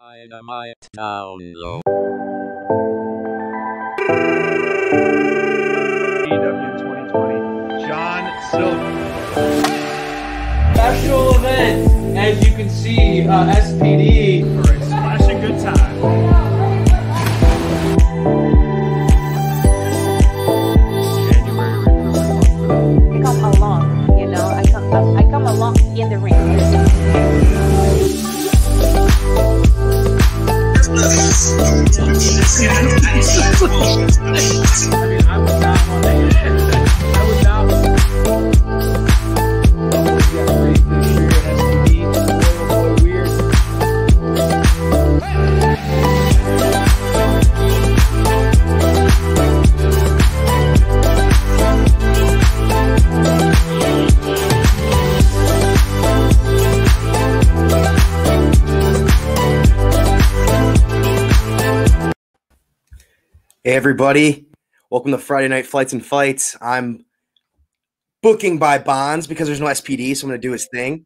Dynamite download. AEW 2020, John Silver. Special event, as you can see, SPD. For a splashing good time. January recruitment. I come along, you know. I come along in the ring. I mean, I would not want to. I would not want to. Yeah, great this year at SPD. Boy, weird. Hey everybody, welcome to Friday Night Flights and Fights. I'm booking by Bonds because there's no SPD, so I'm going to do his thing.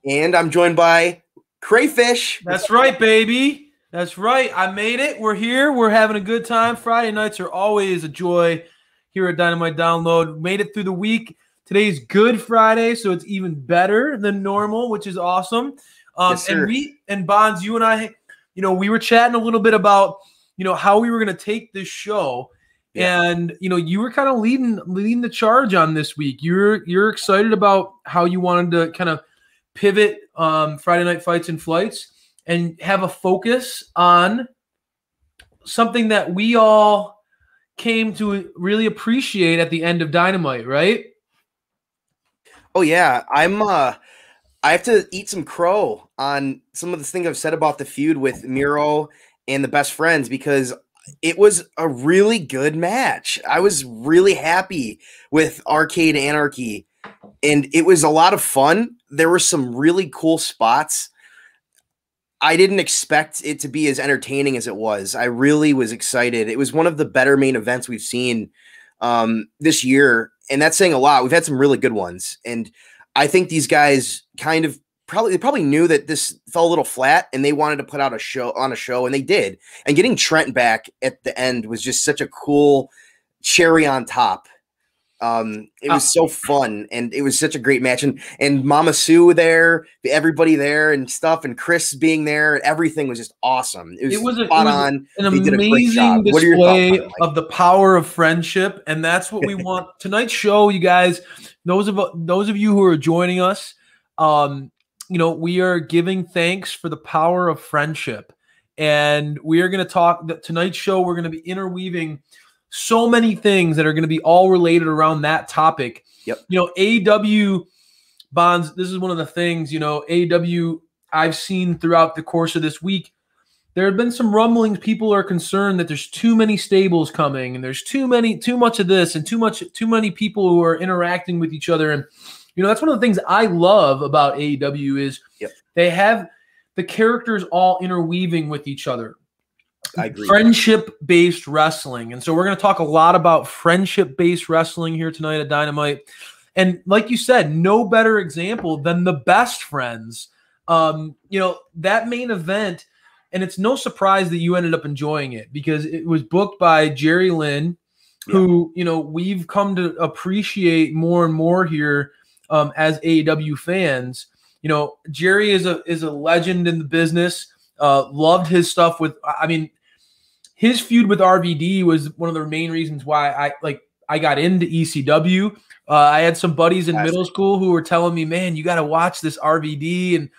And I'm joined by Crayfish. That's right, baby. That's right. I made it. We're here. We're having a good time. Friday nights are always a joy here at Dynamite Download. Made it through the week. Today's Good Friday, so it's even better than normal, which is awesome. Yes, sir. And Bonds, you and I, we were chatting a little bit about how we were going to take this show. Yeah. And, you were kind of leading the charge on this week. You're excited about how you wanted to kind of pivot Friday Night Fights and Flights and have a focus on something that we all came to really appreciate at the end of Dynamite, right? Oh yeah, I have to eat some crow on some of the things I've said about the feud with Miro and the Best Friends because it was a really good match. I was really happy with Arcade Anarchy, and it was a lot of fun. There were some really cool spots. I didn't expect it to be as entertaining as it was. I really was excited. It was one of the better main events we've seen this year, and that's saying a lot. We've had some really good ones, and I think these guys kind of probably knew that this fell a little flat and they wanted to put out a show, and they did. And getting Trent back at the end was just such a cool cherry on top. It was so fun, and it was such a great match. And Mama Sue there, everybody there and stuff, and Chris being there, and everything was just awesome. It was spot on. An They did a great amazing job. What are your display thoughts on it, Mike? of the power of friendship, and that's what we want tonight's show. You guys, those of you who are joining us, we are giving thanks for the power of friendship, and we are going to talk. Tonight's show, we're going to be interweaving so many things that are going to be all related around that topic. Yep. AEW Bonds. This is one of the things. AEW I've seen throughout the course of this week. There have been some rumblings. People are concerned that there's too many stables coming, and there's too much of this, and too many people who are interacting with each other. And that's one of the things I love about AEW is they have the characters all interweaving with each other. I agree. Friendship-based wrestling. And so we're going to talk a lot about friendship-based wrestling here tonight at Dynamite. And like you said, no better example than the Best Friends. That main event, and it's no surprise that you ended up enjoying it because it was booked by Jerry Lynn, who, we've come to appreciate more and more here as AEW fans. Jerry is a legend in the business. Loved his stuff his feud with RVD was one of the main reasons why I got into ECW. I had some buddies in middle school who were telling me, man, you got to watch this RVD. And,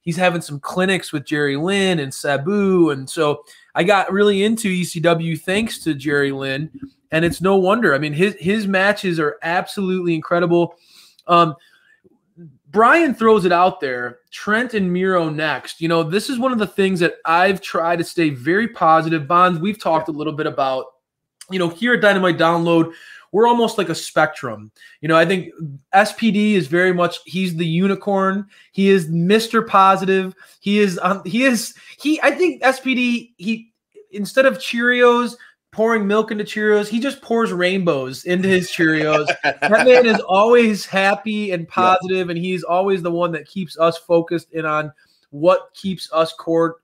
he's having some clinics with Jerry Lynn and Sabu. And so I got really into ECW thanks to Jerry Lynn. And it's no wonder. I mean, his matches are absolutely incredible. Brian throws it out there, Trent and Miro next. This is one of the things that I've tried to stay very positive. Bonds, we've talked a little bit about, here at Dynamite Download, we're almost like a spectrum. I think SPD is very much, he's the unicorn. He is Mr. Positive. I think SPD, instead of Cheerios, pouring milk into Cheerios. He just pours rainbows into his Cheerios. That man is always happy and positive, and he's always the one that keeps us focused in on what keeps us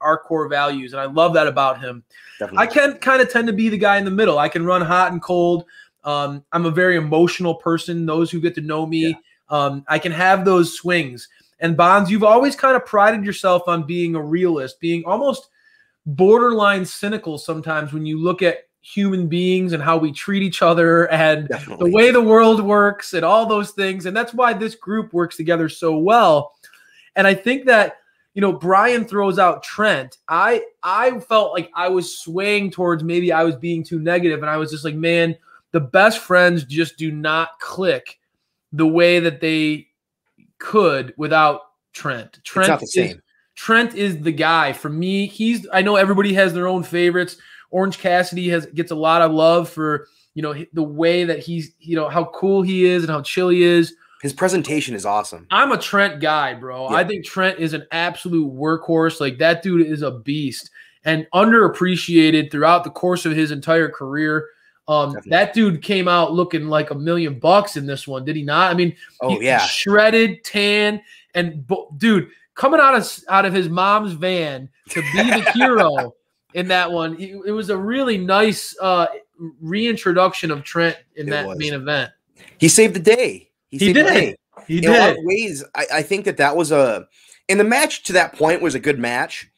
our core values. And I love that about him. Definitely. I can kind of tend to be the guy in the middle. I can run hot and cold. I'm a very emotional person. Those who get to know me, I can have those swings. And Bonds, you've always kind of prided yourself on being a realist, being almost borderline cynical sometimes when you look at human beings and how we treat each other and Definitely. the way the world works and all those things. And that's why this group works together so well. And I think that, Brian throws out Trent. I felt like I was swaying towards maybe I was being too negative, and I was just like, man, the best friends just do not click the way that they could without Trent. It's not the same. Trent is the guy for me. I know everybody has their own favorites. Orange Cassidy gets a lot of love for, the way that he's, how cool he is and how chill he is. His presentation is awesome. I'm a Trent guy, bro. Yeah. I think Trent is an absolute workhorse. Like, that dude is a beast and underappreciated throughout the course of his entire career. That dude came out looking like $1 million in this one, did he not? I mean, shredded, tan, and dude, coming out of his mom's van to be the hero in that one. It was a really nice reintroduction of Trent in that main event. He saved the day. He did. He did. In a lot of ways, I think that was and the match to that point was a good match,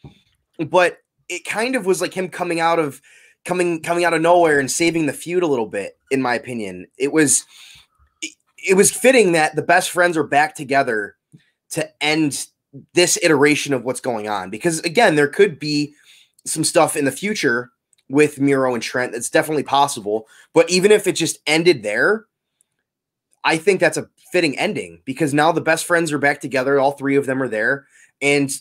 but it kind of was like him coming out of nowhere and saving the feud a little bit, in my opinion. It was fitting that the best friends are back together to end this iteration of what's going on, because again, there could be some stuff in the future with Miro and Trent that's definitely possible, but even if it just ended there, I think that's a fitting ending, because now the best friends are back together. All three of them are there, and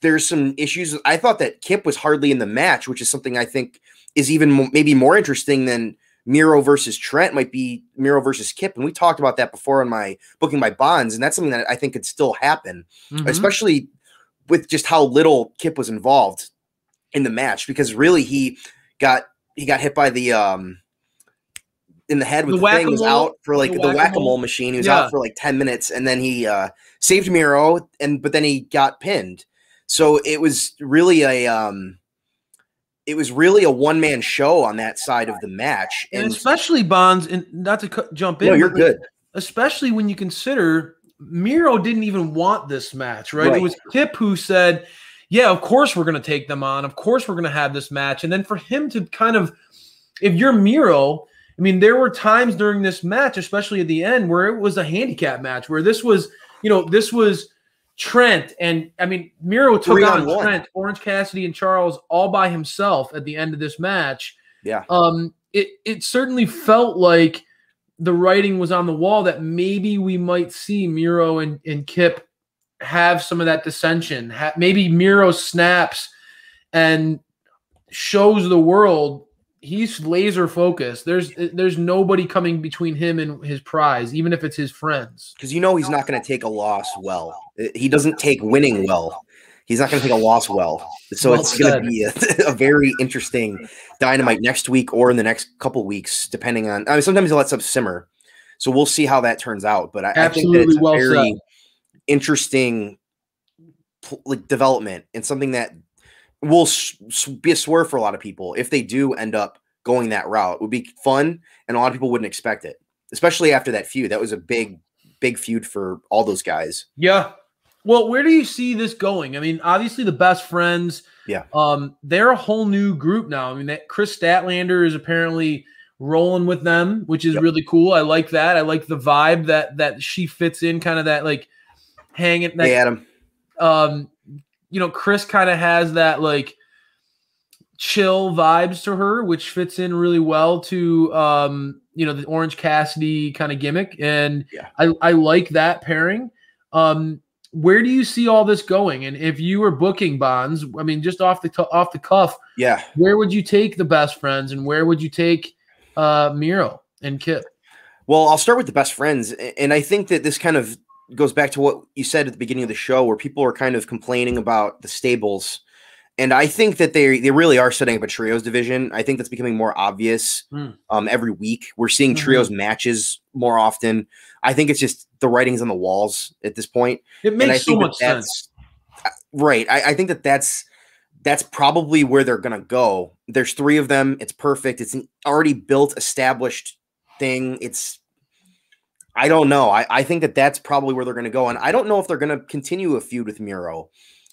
there's some issues. I thought that Kip was hardly in the match, which is something I think is even maybe more interesting than Miro versus Trent might be Miro versus Kip. And we talked about that before in my booking my bonds. And that's something that I think could still happen, especially with just how little Kip was involved in the match, because really he got hit by the, in the head with the thing, was out for like the whack-a-mole machine. He was out for like 10 minutes, and then he saved Miro, but then he got pinned. So it was really a one-man show on that side of the match. And especially Bonds, and not to jump in. No, you're good. Especially when you consider Miro didn't even want this match, right? It was Kip who said, yeah, of course we're going to take them on. Of course we're going to have this match. And then for him to kind of, if you're Miro, I mean, there were times during this match, especially at the end, where it was a handicap match, where this was, this was Trent, and I mean, Miro took on Trent, Orange Cassidy, and Charles all by himself at the end of this match. Yeah. It certainly felt like the writing was on the wall that maybe we might see Miro and Kip have some of that dissension. Maybe Miro snaps and shows the world he's laser focused. There's nobody coming between him and his prize, even if it's his friends. Because he's not going to take a loss well. He doesn't take winning well. He's not going to take a loss well. So it's going to be a very interesting Dynamite next week or in the next couple weeks, depending on. I mean, sometimes he'll let stuff simmer. So we'll see how that turns out. But I think that it's a very interesting development, and something that will be a swerve for a lot of people if they do end up going that route. It would be fun, and a lot of people wouldn't expect it, especially after that feud. That was a big feud for all those guys. Yeah. Well, where do you see this going? I mean, obviously the best friends. Yeah. They're a whole new group now. I mean, that Chris Statlander is apparently rolling with them, which is really cool. I like that. I like the vibe that she fits in, kind of that like hanging. Hey, Adam. Chris kind of has that like chill vibes to her, which fits in really well to the Orange Cassidy kind of gimmick, and I like that pairing. Where do you see all this going? And if you were booking Bonds, I mean, just off the cuff, where would you take the best friends, and where would you take Miro and Kip? Well, I'll start with the best friends, and I think that this kind of goes back to what you said at the beginning of the show, where people are kind of complaining about the stables. And I think that they really are setting up a trios division. I think that's becoming more obvious every week. We're seeing trios matches more often. I think it's just the writing's on the walls at this point. It makes so much sense. Right. I think that's probably where they're gonna go. There's 3 of them. It's perfect. It's an already built, established thing. I don't know. I think that's probably where they're gonna go, and I don't know if they're gonna continue a feud with Miro.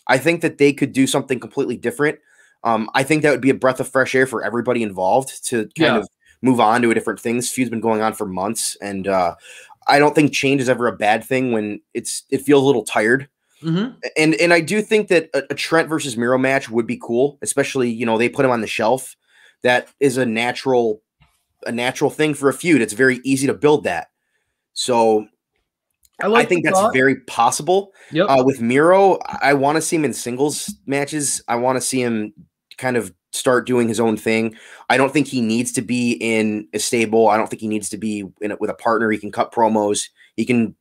I think that they could do something completely different. I think that would be a breath of fresh air for everybody involved to kind of move on to a different thing. This feud's been going on for months, and I don't think change is ever a bad thing when it feels a little tired. Mm-hmm. And I do think that a Trent versus Miro match would be cool, especially, they put him on the shelf. That is a natural thing for a feud. It's very easy to build that. So I think that's very possible. Yep. With Miro, I want to see him in singles matches. I want to see him kind of start doing his own thing. I don't think he needs to be in a stable. I don't think he needs to be with a partner. He can cut promos. He can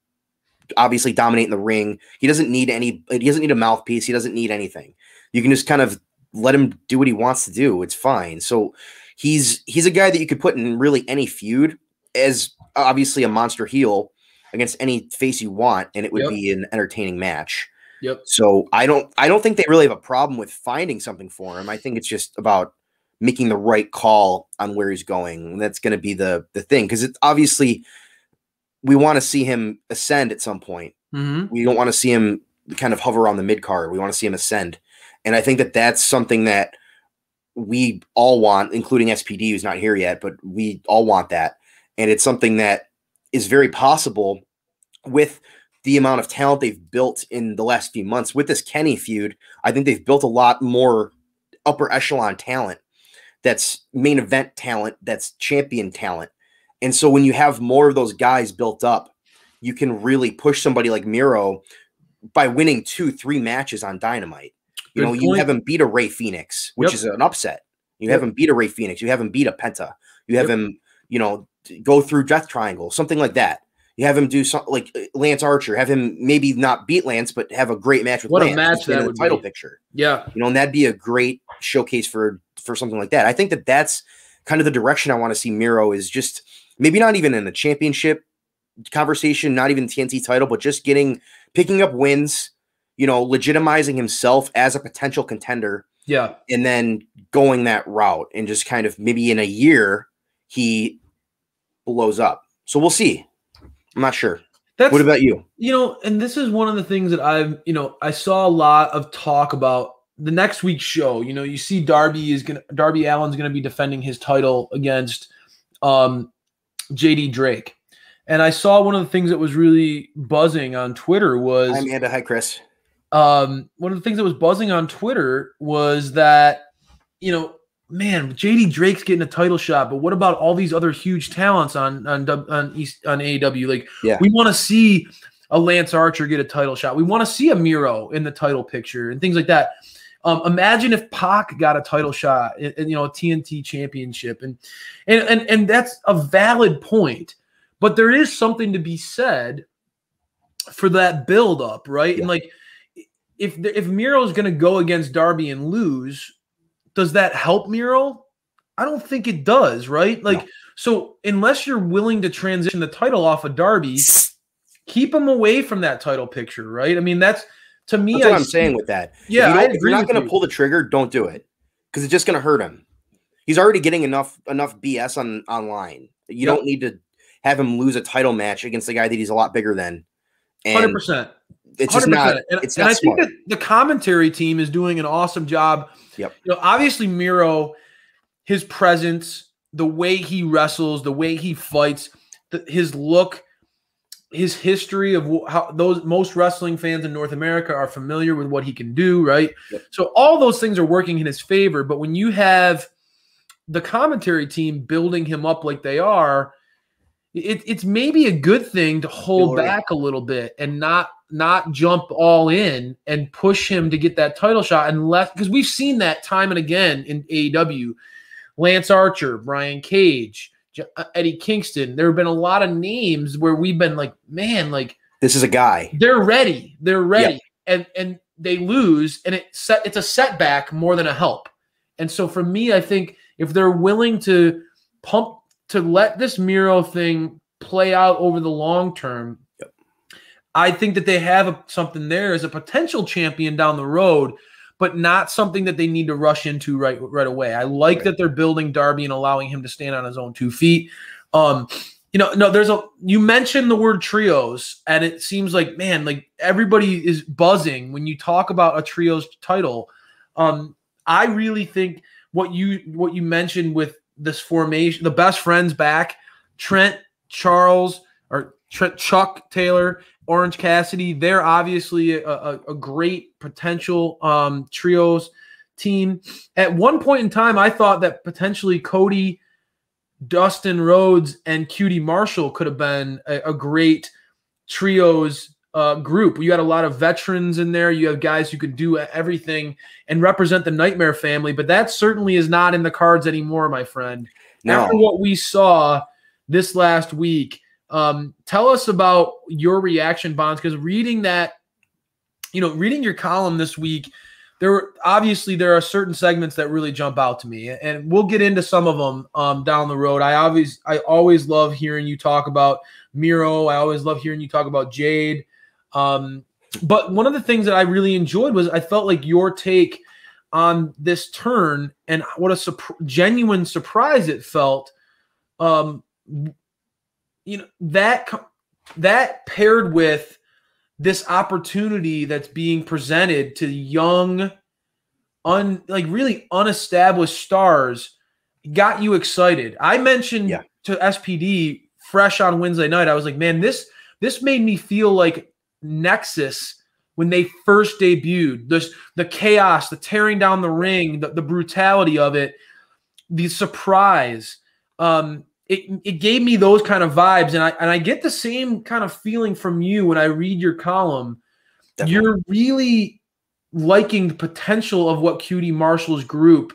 obviously dominate in the ring. He doesn't need a mouthpiece. He doesn't need anything. You can just kind of let him do what he wants to do. It's fine. So he's a guy that you could put in really any feud as obviously a monster heel against any face you want, and it would be an entertaining match. Yep. So I don't think they really have a problem with finding something for him. I think it's just about making the right call on where he's going. And that's going to be the thing, because it's obviously we want to see him ascend at some point. Mm-hmm. We don't want to see him kind of hover on the mid card. We want to see him ascend. And I think that that's something that we all want, including SPD, who's not here yet, but we all want that. And it's something that is very possible with the amount of talent they've built in the last few months. With this Kenny feud, I think they've built a lot more upper echelon talent. That's main event talent. That's champion talent. And so when you have more of those guys built up, you can really push somebody like Miro by winning 2-3 matches on Dynamite. You have him beat a Ray Phoenix, which is an upset. You have him beat a Ray Phoenix. You have him beat a Penta. You have him, go through Death Triangle, something like that. You have him do something like Lance Archer. Have him maybe not beat Lance, but have a great match with Lance. What a match that would be. Title be. Picture. Yeah. And that'd be a great showcase for something like that. I think that's kind of the direction I want to see Miro, is just maybe not even in the championship conversation, not even TNT title, but just picking up wins, legitimizing himself as a potential contender. Yeah. And then going that route, and just kind of maybe in a year he blows up. So we'll see. I'm not sure. What about you? And this is one of the things that I saw a lot of talk about the next week's show. You see Darby Allin's going to be defending his title against JD Drake. And I saw one of the things that was really buzzing on Twitter was Hi, Amanda. Hi, Chris. One of the things that was buzzing on Twitter was that, man, JD Drake's getting a title shot, but what about all these other huge talents on AEW? Like, we want to see a Lance Archer get a title shot. We want to see a Miro in the title picture and things like that. Imagine if Pac got a title shot, a TNT championship, and that's a valid point. But there is something to be said for that build up, right? Yeah. And like, if Miro is going to go against Darby and lose, does that help Miro? I don't think it does, right? Like, so unless you're willing to transition the title off of Darby, keep him away from that title picture, right? I mean, that's to me. That's what I'm saying with that. Yeah, if you're not going to pull the trigger, don't do it, because it's just going to hurt him. He's already getting enough BS online. You don't need to have him lose a title match against a guy that he's a lot bigger than. 100%. It's just 100%. Not. It's not I smart. think that the commentary team is doing an awesome job. Yep. Obviously Miro, his presence, the way he wrestles, the way he fights, his look, his history of how most wrestling fans in North America are familiar with what he can do, right? Yep. So all those things are working in his favor. But when you have the commentary team building him up like they are, it's maybe a good thing to hold back a little bit and not jump all in and push him to get that title shot, unless, because we've seen that time and again in AEW. Lance Archer, Brian Cage, Eddie Kingston. There have been a lot of names where we've been like, man, like, this is a guy. They're ready. Yep. And they lose, and it's a setback more than a help. And so for me, I think if they're willing to let this Miro thing play out over the long term, I think that they have something there as a potential champion down the road, but not something that they need to rush into right away. I like that they're building Darby and allowing him to stand on his own 2 feet. You mentioned the word trios, and it seems like, man, like everybody is buzzing when you talk about a trios title. I really think what you mentioned with this formation, the best friends back, Chuck Taylor, Orange Cassidy, they're obviously a great potential trios team. At one point in time, I thought that potentially Cody, Dustin Rhodes, and QT Marshall could have been a great trios group. You had a lot of veterans in there. You have guys who could do everything and represent the Nightmare family, but that certainly is not in the cards anymore, my friend. No. After what we saw this last week, tell us about your reaction, Bonds, because reading your column this week, there are certain segments that really jump out to me, and we'll get into some of them down the road. I always love hearing you talk about Miro. I always love hearing you talk about Jade. But one of the things that I really enjoyed was I felt like your take on this turn and what a genuine surprise it felt. That paired with this opportunity that's being presented to young, really unestablished stars got you excited. I mentioned to SPD fresh on Wednesday night, I was like, man, this made me feel like Nexus when they first debuted. The chaos, the tearing down the ring, the brutality of it, the surprise. It gave me those kind of vibes, and I get the same kind of feeling from you when I read your column. Definitely. You're really liking the potential of what QT Marshall's group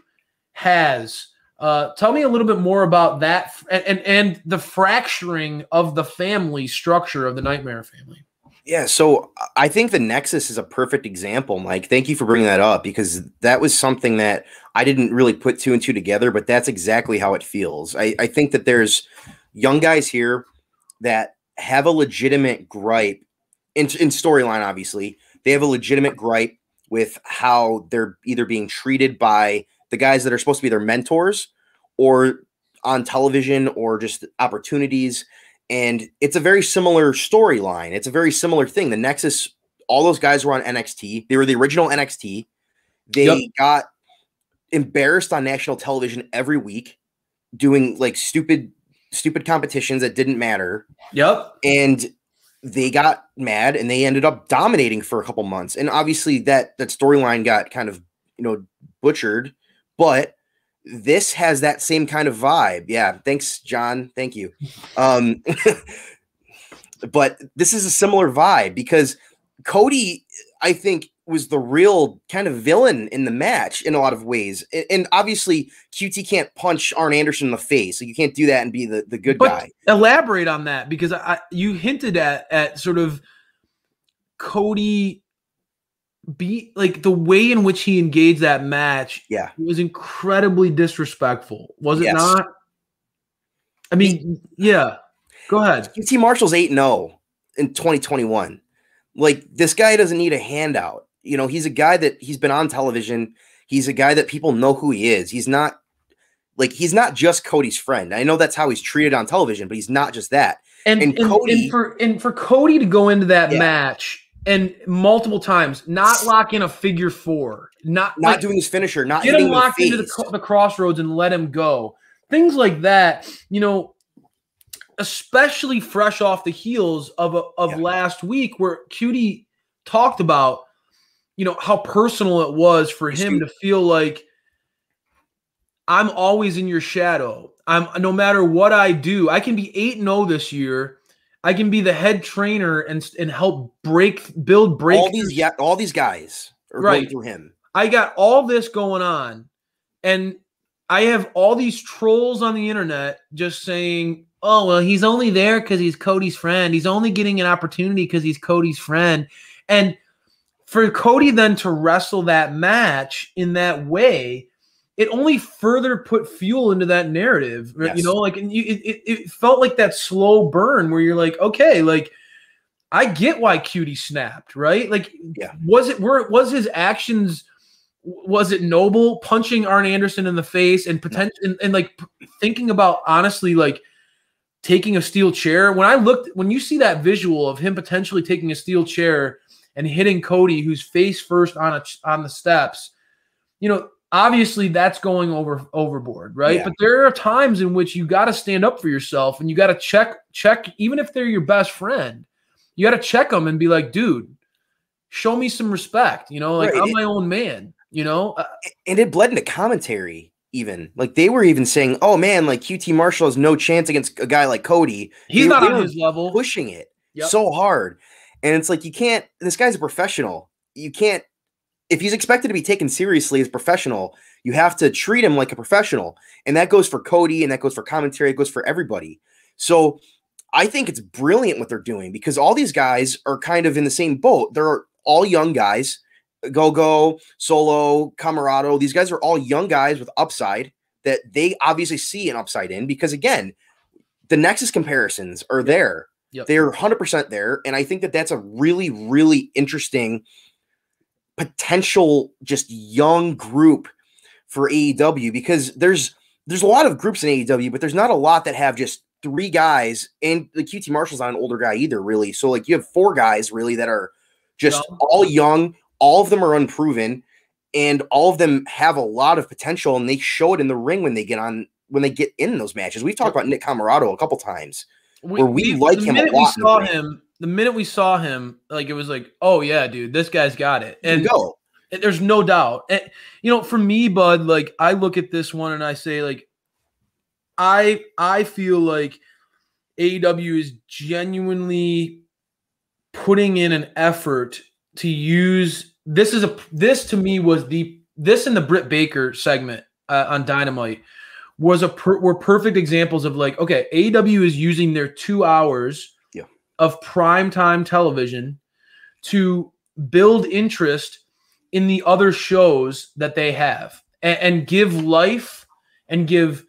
has. Tell me a little bit more about that and the fracturing of the family structure of the Nightmare family. Yeah, so I think the Nexus is a perfect example, Mike. Thank you for bringing that up, because that was something that I didn't really put 2 and 2 together, but that's exactly how it feels. I think that there's young guys here that have a legitimate gripe in storyline, obviously. They have a legitimate gripe with how they're either being treated by the guys that are supposed to be their mentors or on television or just opportunities. And it's a very similar storyline. It's a very similar thing. The Nexus, all those guys were on NXT. They were the original NXT. They got embarrassed on national television every week doing like stupid competitions that didn't matter. Yep. And they got mad and they ended up dominating for a couple months. And obviously that storyline got kind of, butchered, but this has that same kind of vibe. Yeah. Thanks, John. Thank you. But this is a similar vibe because Cody, I think, was the real kind of villain in the match in a lot of ways. And obviously QT can't punch Arn Anderson in the face. So you can't do that and be the good guy. Elaborate on that, because you hinted at sort of Cody like the way in which he engaged that match. Yeah. Was incredibly disrespectful. Was it not? I mean, yeah. Go ahead. QT Marshall's 8-0 in 2021. Like, this guy doesn't need a handout. He's a guy that he's been on television. He's a guy that people know who he is. He's not just Cody's friend. I know that's how he's treated on television, but he's not just that. And Cody, for Cody to go into that match and multiple times not lock in a figure 4, not doing his finisher, not get him locked into the crossroads and let him go. Things like that, especially fresh off the heels of last week, where QT talked about, how personal it was for him to feel like, I'm always in your shadow. No matter what I do, I can be 8-0 this year. I can be the head trainer and help build all these guys are going through him. I got all this going on, and I have all these trolls on the internet just saying, oh, well, he's only there because he's Cody's friend. He's only getting an opportunity because he's Cody's friend. And for Cody then to wrestle that match in that way, it only further put fuel into that narrative. Yes. It felt like that slow burn where you're like, okay, like I get why Cutie snapped, right? Like, Yeah. was his actions, was it noble, punching Arn Anderson in the face and potential and like thinking about honestly like taking a steel chair? When you see that visual of him potentially taking a steel chair and hitting Cody, who's face first on the steps, obviously that's going overboard, right? Yeah. But there are times in which you got to stand up for yourself and you got to check, even if they're your best friend, you got to check them and be like, dude, show me some respect. Like, Right. I'm my own man, And it bled into commentary even. Like they were even saying, oh man, like QT Marshall has no chance against a guy like Cody. He's not they on were his level. pushing it Yep. so hard. And it's like, you can't, this guy's a professional. You can't, if he's expected to be taken seriously as a professional, you have to treat him like a professional. And that goes for Cody and that goes for commentary. It goes for everybody. So I think it's brilliant what they're doing because all these guys are kind of in the same boat. They're all young guys. Go, Solo, Camarado. These guys are all young guys with upside that they obviously see an upside in because, again, the Nexus comparisons are there. Yep. They're 100% there. And I think that that's a really, really interesting potential just young group for AEW because there's a lot of groups in AEW, but there's not a lot that have just 3 guys, and the QT Marshall's not an older guy either, really. So like you have 4 guys really that are just all young. All of them are unproven, and all of them have a lot of potential, and they show it in the ring when they get in those matches. We've talked about Nick Camarado a couple times where we like him a lot. The minute we saw him, like it was like, oh yeah, dude, this guy's got it. And there's no doubt. And for me, bud, like I look at this one and I say, like, I feel like AEW is genuinely putting in an effort to use this to me was this in the Britt Baker segment on Dynamite were perfect examples of like, okay, AEW is using their 2 hours of primetime television to build interest in the other shows that they have and give life and give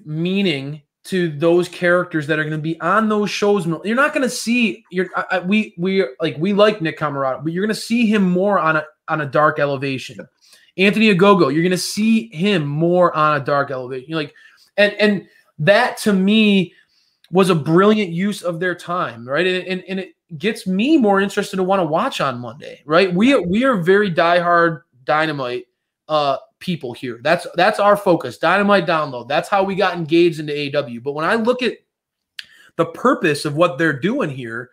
meaning to those characters that are going to be on those shows. You're not going to see we like Nick Camarado, but you're going to see him more on a dark elevation. Anthony Ogogo, you're going to see him more on a dark elevation. And that to me was a brilliant use of their time, right? And it gets me more interested to want to watch on Monday, right? We are very diehard Dynamite people here. That's our focus. Dynamite download. That's how we got engaged into AEW. But when I look at the purpose of what they're doing here,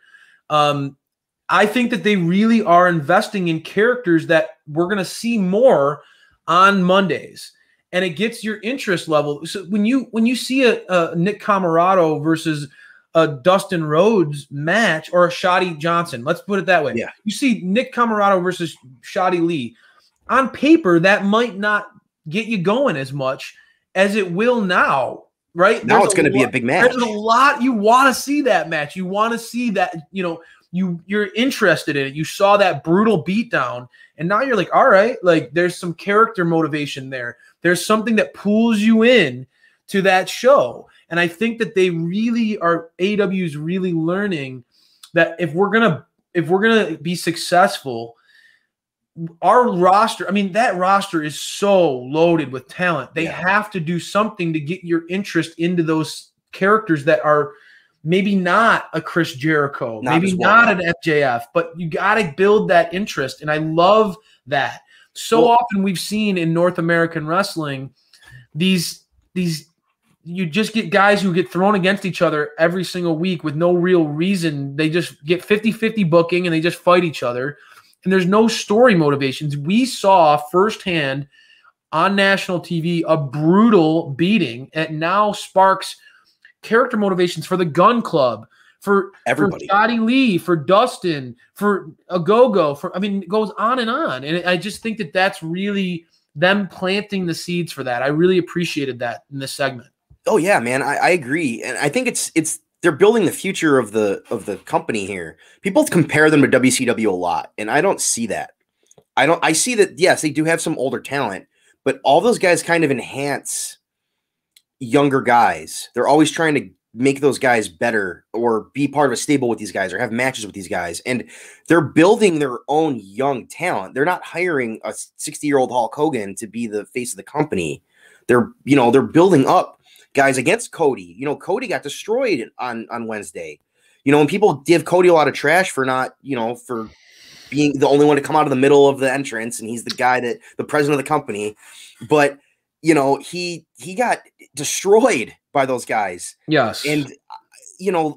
I think that they really are investing in characters that we're going to see more on Mondays. And it gets your interest level. So when you see a Nick Camarado versus a Dustin Rhodes match or a Shotty Johnson, let's put it that way. Yeah. You see Nick Camarado versus Shotty Lee. On paper, that might not get you going as much as it will now, right? Now it's going to be a big match. There's a lot. You want to see that match. You want to see that, you're interested in it. You saw that brutal beatdown, and now you're like, all right, like there's some character motivation there. There's something that pulls you in to that show. And I think that AEW is really learning that if we're gonna be successful, our roster, that roster is so loaded with talent. They have to do something to get your interest into those characters that are maybe not a Chris Jericho, maybe not an FJF, but you got to build that interest. And I love that. So often we've seen in North American wrestling, these you just get guys who get thrown against each other every single week with no real reason. They just get 50-50 booking and they just fight each other. And there's no story motivations. We saw firsthand on national TV a brutal beating. It now sparks character motivations for the Gun Club, for everybody, for Scotty Lee, for Dustin, for Ogogo, it goes on. And I just think that that's really them planting the seeds for that. I really appreciated that in this segment. Oh yeah, man, I agree, and I think it's they're building the future of the company here. People compare them to WCW a lot, and I don't see that. I see that, yes, they do have some older talent, but all those guys kind of enhance younger guys. They're always trying to make those guys better or be part of a stable with these guys or have matches with these guys. And they're building their own young talent. They're not hiring a 60-year-old Hulk Hogan to be the face of the company. They're building up guys against Cody. Cody got destroyed on Wednesday. And people give Cody a lot of trash for not, for being the only one to come out of the middle of the entrance, and he's the guy that the president of the company. But he got destroyed by those guys. Yes. And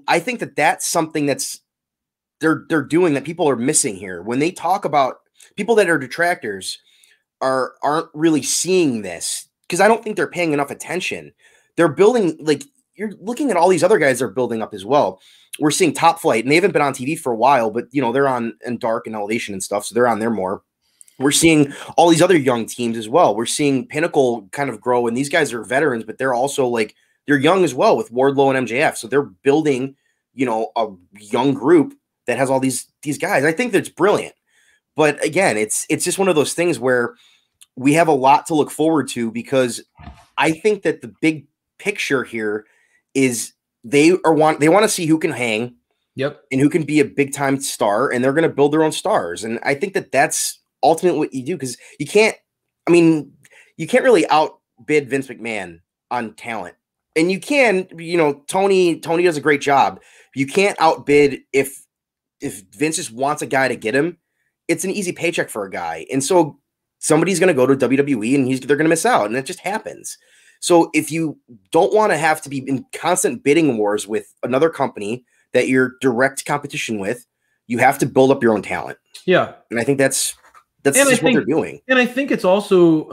I think that's something that's they're doing that people are missing here. When they talk about people that are detractors aren't really seeing this, because I don't think they're paying enough attention. They're building, like, you're looking at all these other guys they're building up as well. We're seeing Top Flight, and they haven't been on TV for a while, but they're on in Dark and Elevation and stuff, so they're on there more. We're seeing all these other young teams as well. We're seeing Pinnacle kind of grow, and these guys are veterans, but they're also they're young as well with Wardlow and MJF. So they're building, a young group that has all these guys. I think that's brilliant. But again, it's just one of those things where we have a lot to look forward to, because I think that the big picture here is they want to see who can hang, yep, and who can be a big time star, and they're going to build their own stars. And I think that that's ultimately what you do, because you can't really outbid Vince McMahon on talent. And you can, Tony does a great job. You can't outbid if Vince just wants a guy to get him. It's an easy paycheck for a guy, and so somebody's going to go to WWE, and they're going to miss out, and it just happens. So if you don't want to have to be in constant bidding wars with another company that you're direct competition with, you have to build up your own talent. Yeah, and I think that's just what they're doing. And I think it's also,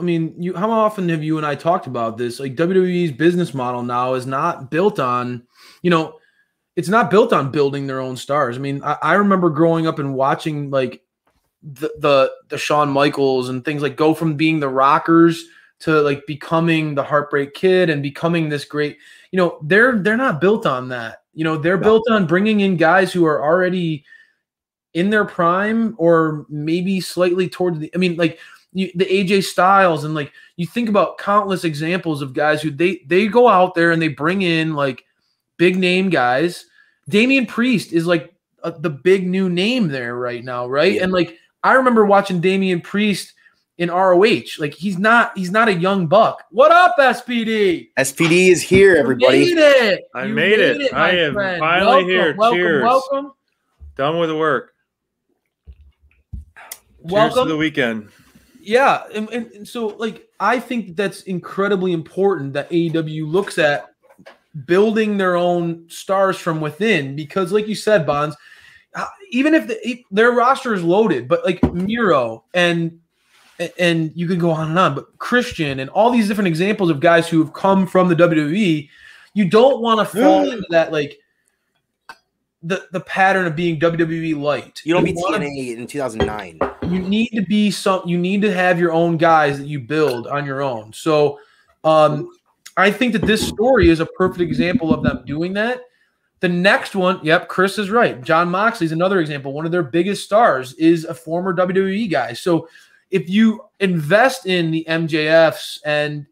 how often have you and I talked about this? Like, WWE's business model now is not built on, it's not built on building their own stars. I remember growing up and watching the Shawn Michaels and things, like, go from being the Rockers to becoming the Heartbreak Kid and becoming this great, they're not built on that. They're built on bringing in guys who are already in their prime, or maybe slightly towards the AJ Styles, and you think about countless examples of guys who they go out there and they bring in big name guys. Damian Priest is the big new name there right now, right? Yeah. And I remember watching Damian Priest in ROH. He's not a young buck. What up, SPD? SPD is here, everybody. You made it. I made it. I am finally here. Cheers. Welcome. Done with the work. Welcome. Cheers to the weekend. Yeah, and so I think that's incredibly important that AEW looks at building their own stars from within, because like you said, Bonds, even if their roster is loaded, but Miro and you can go on and on, but Christian and all these different examples of guys who have come from the WWE, you don't want to fall into that the pattern of being WWE light. You don't be TNA in 2009. You need to be you need to have your own guys that you build on your own. So I think that this story is a perfect example of them doing that. The next one, yep, Chris is right. Jon Moxley is another example. One of their biggest stars is a former WWE guy. So if you invest in the MJFs and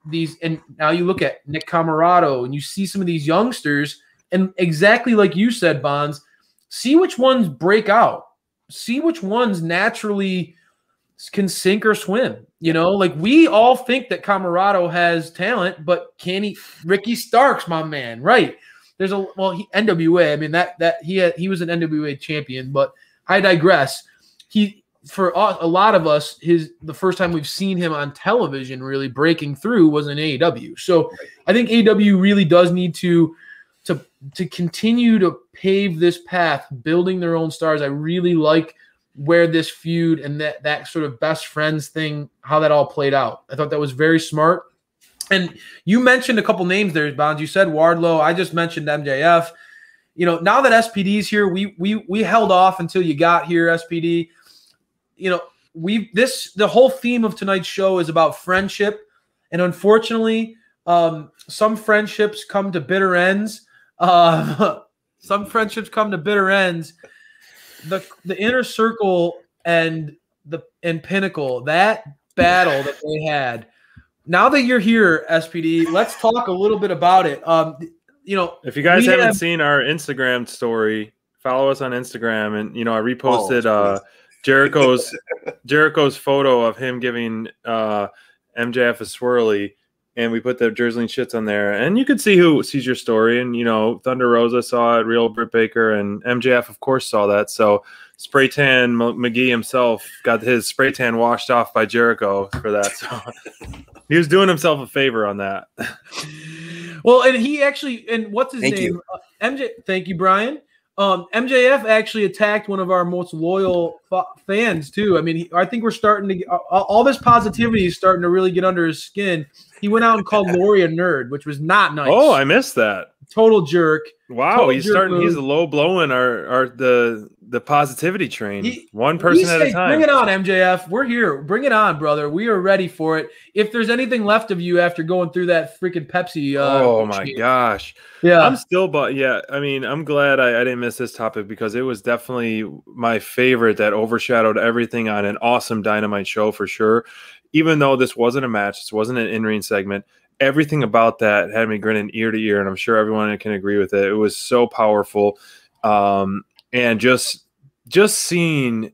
now you look at Nick Camarado and you see some of these youngsters, and exactly like you said, Bonds, see which ones break out. See which ones naturally can sink or swim. We all think that Camarado has talent, but can he? Ricky Starks, my man, right? NWA. He was an NWA champion, but I digress. For a lot of us, the first time we've seen him on television really breaking through was in AEW. So I think AEW really does need to continue to pave this path, building their own stars. I really like where this feud and that sort of best friends thing, how that all played out. I thought that was very smart. And you mentioned a couple names there, Bonds. You said Wardlow. I just mentioned MJF. Now that SPD's here, we held off until you got here, SPD. The whole theme of tonight's show is about friendship, and unfortunately, some friendships come to bitter ends. The Inner Circle and Pinnacle, that battle that they had. Now that you're here, SPD, let's talk a little bit about it. If you guys we haven't have- seen our Instagram story, follow us on Instagram. And I reposted please. Jericho's photo of him giving MJF a swirly, and we put the Jersey shits on there. And you could see who sees your story. And Thunder Rosa saw it, Real Britt Baker, and MJF of course saw that. So Spray Tan McGee himself got his spray tan washed off by Jericho for that. So he was doing himself a favor on that. Well, and he actually, and what's his Thank name? you. MJ. Thank you, Brian. MJF actually attacked one of our most loyal fans too. I mean, I think we're starting to all this positivity is starting to really get under his skin. He went out and called Lori a nerd, which was not nice. Oh, I missed that. Total jerk. Wow, Total he's jerk starting. move. He's low blowing the positivity train, one person at a time. Bring it on, MJF. We're here. Bring it on, brother. We are ready for it. If there's anything left of you after going through that freaking Pepsi. Oh my gosh. Yeah. I'm still, but yeah. I mean, I'm glad I didn't miss this topic because it was definitely my favorite that overshadowed everything on an awesome Dynamite show for sure. Even though this wasn't a match, this wasn't an in-ring segment. Everything about that had me grinning ear to ear, and I'm sure everyone can agree with it. It was so powerful, and just seeing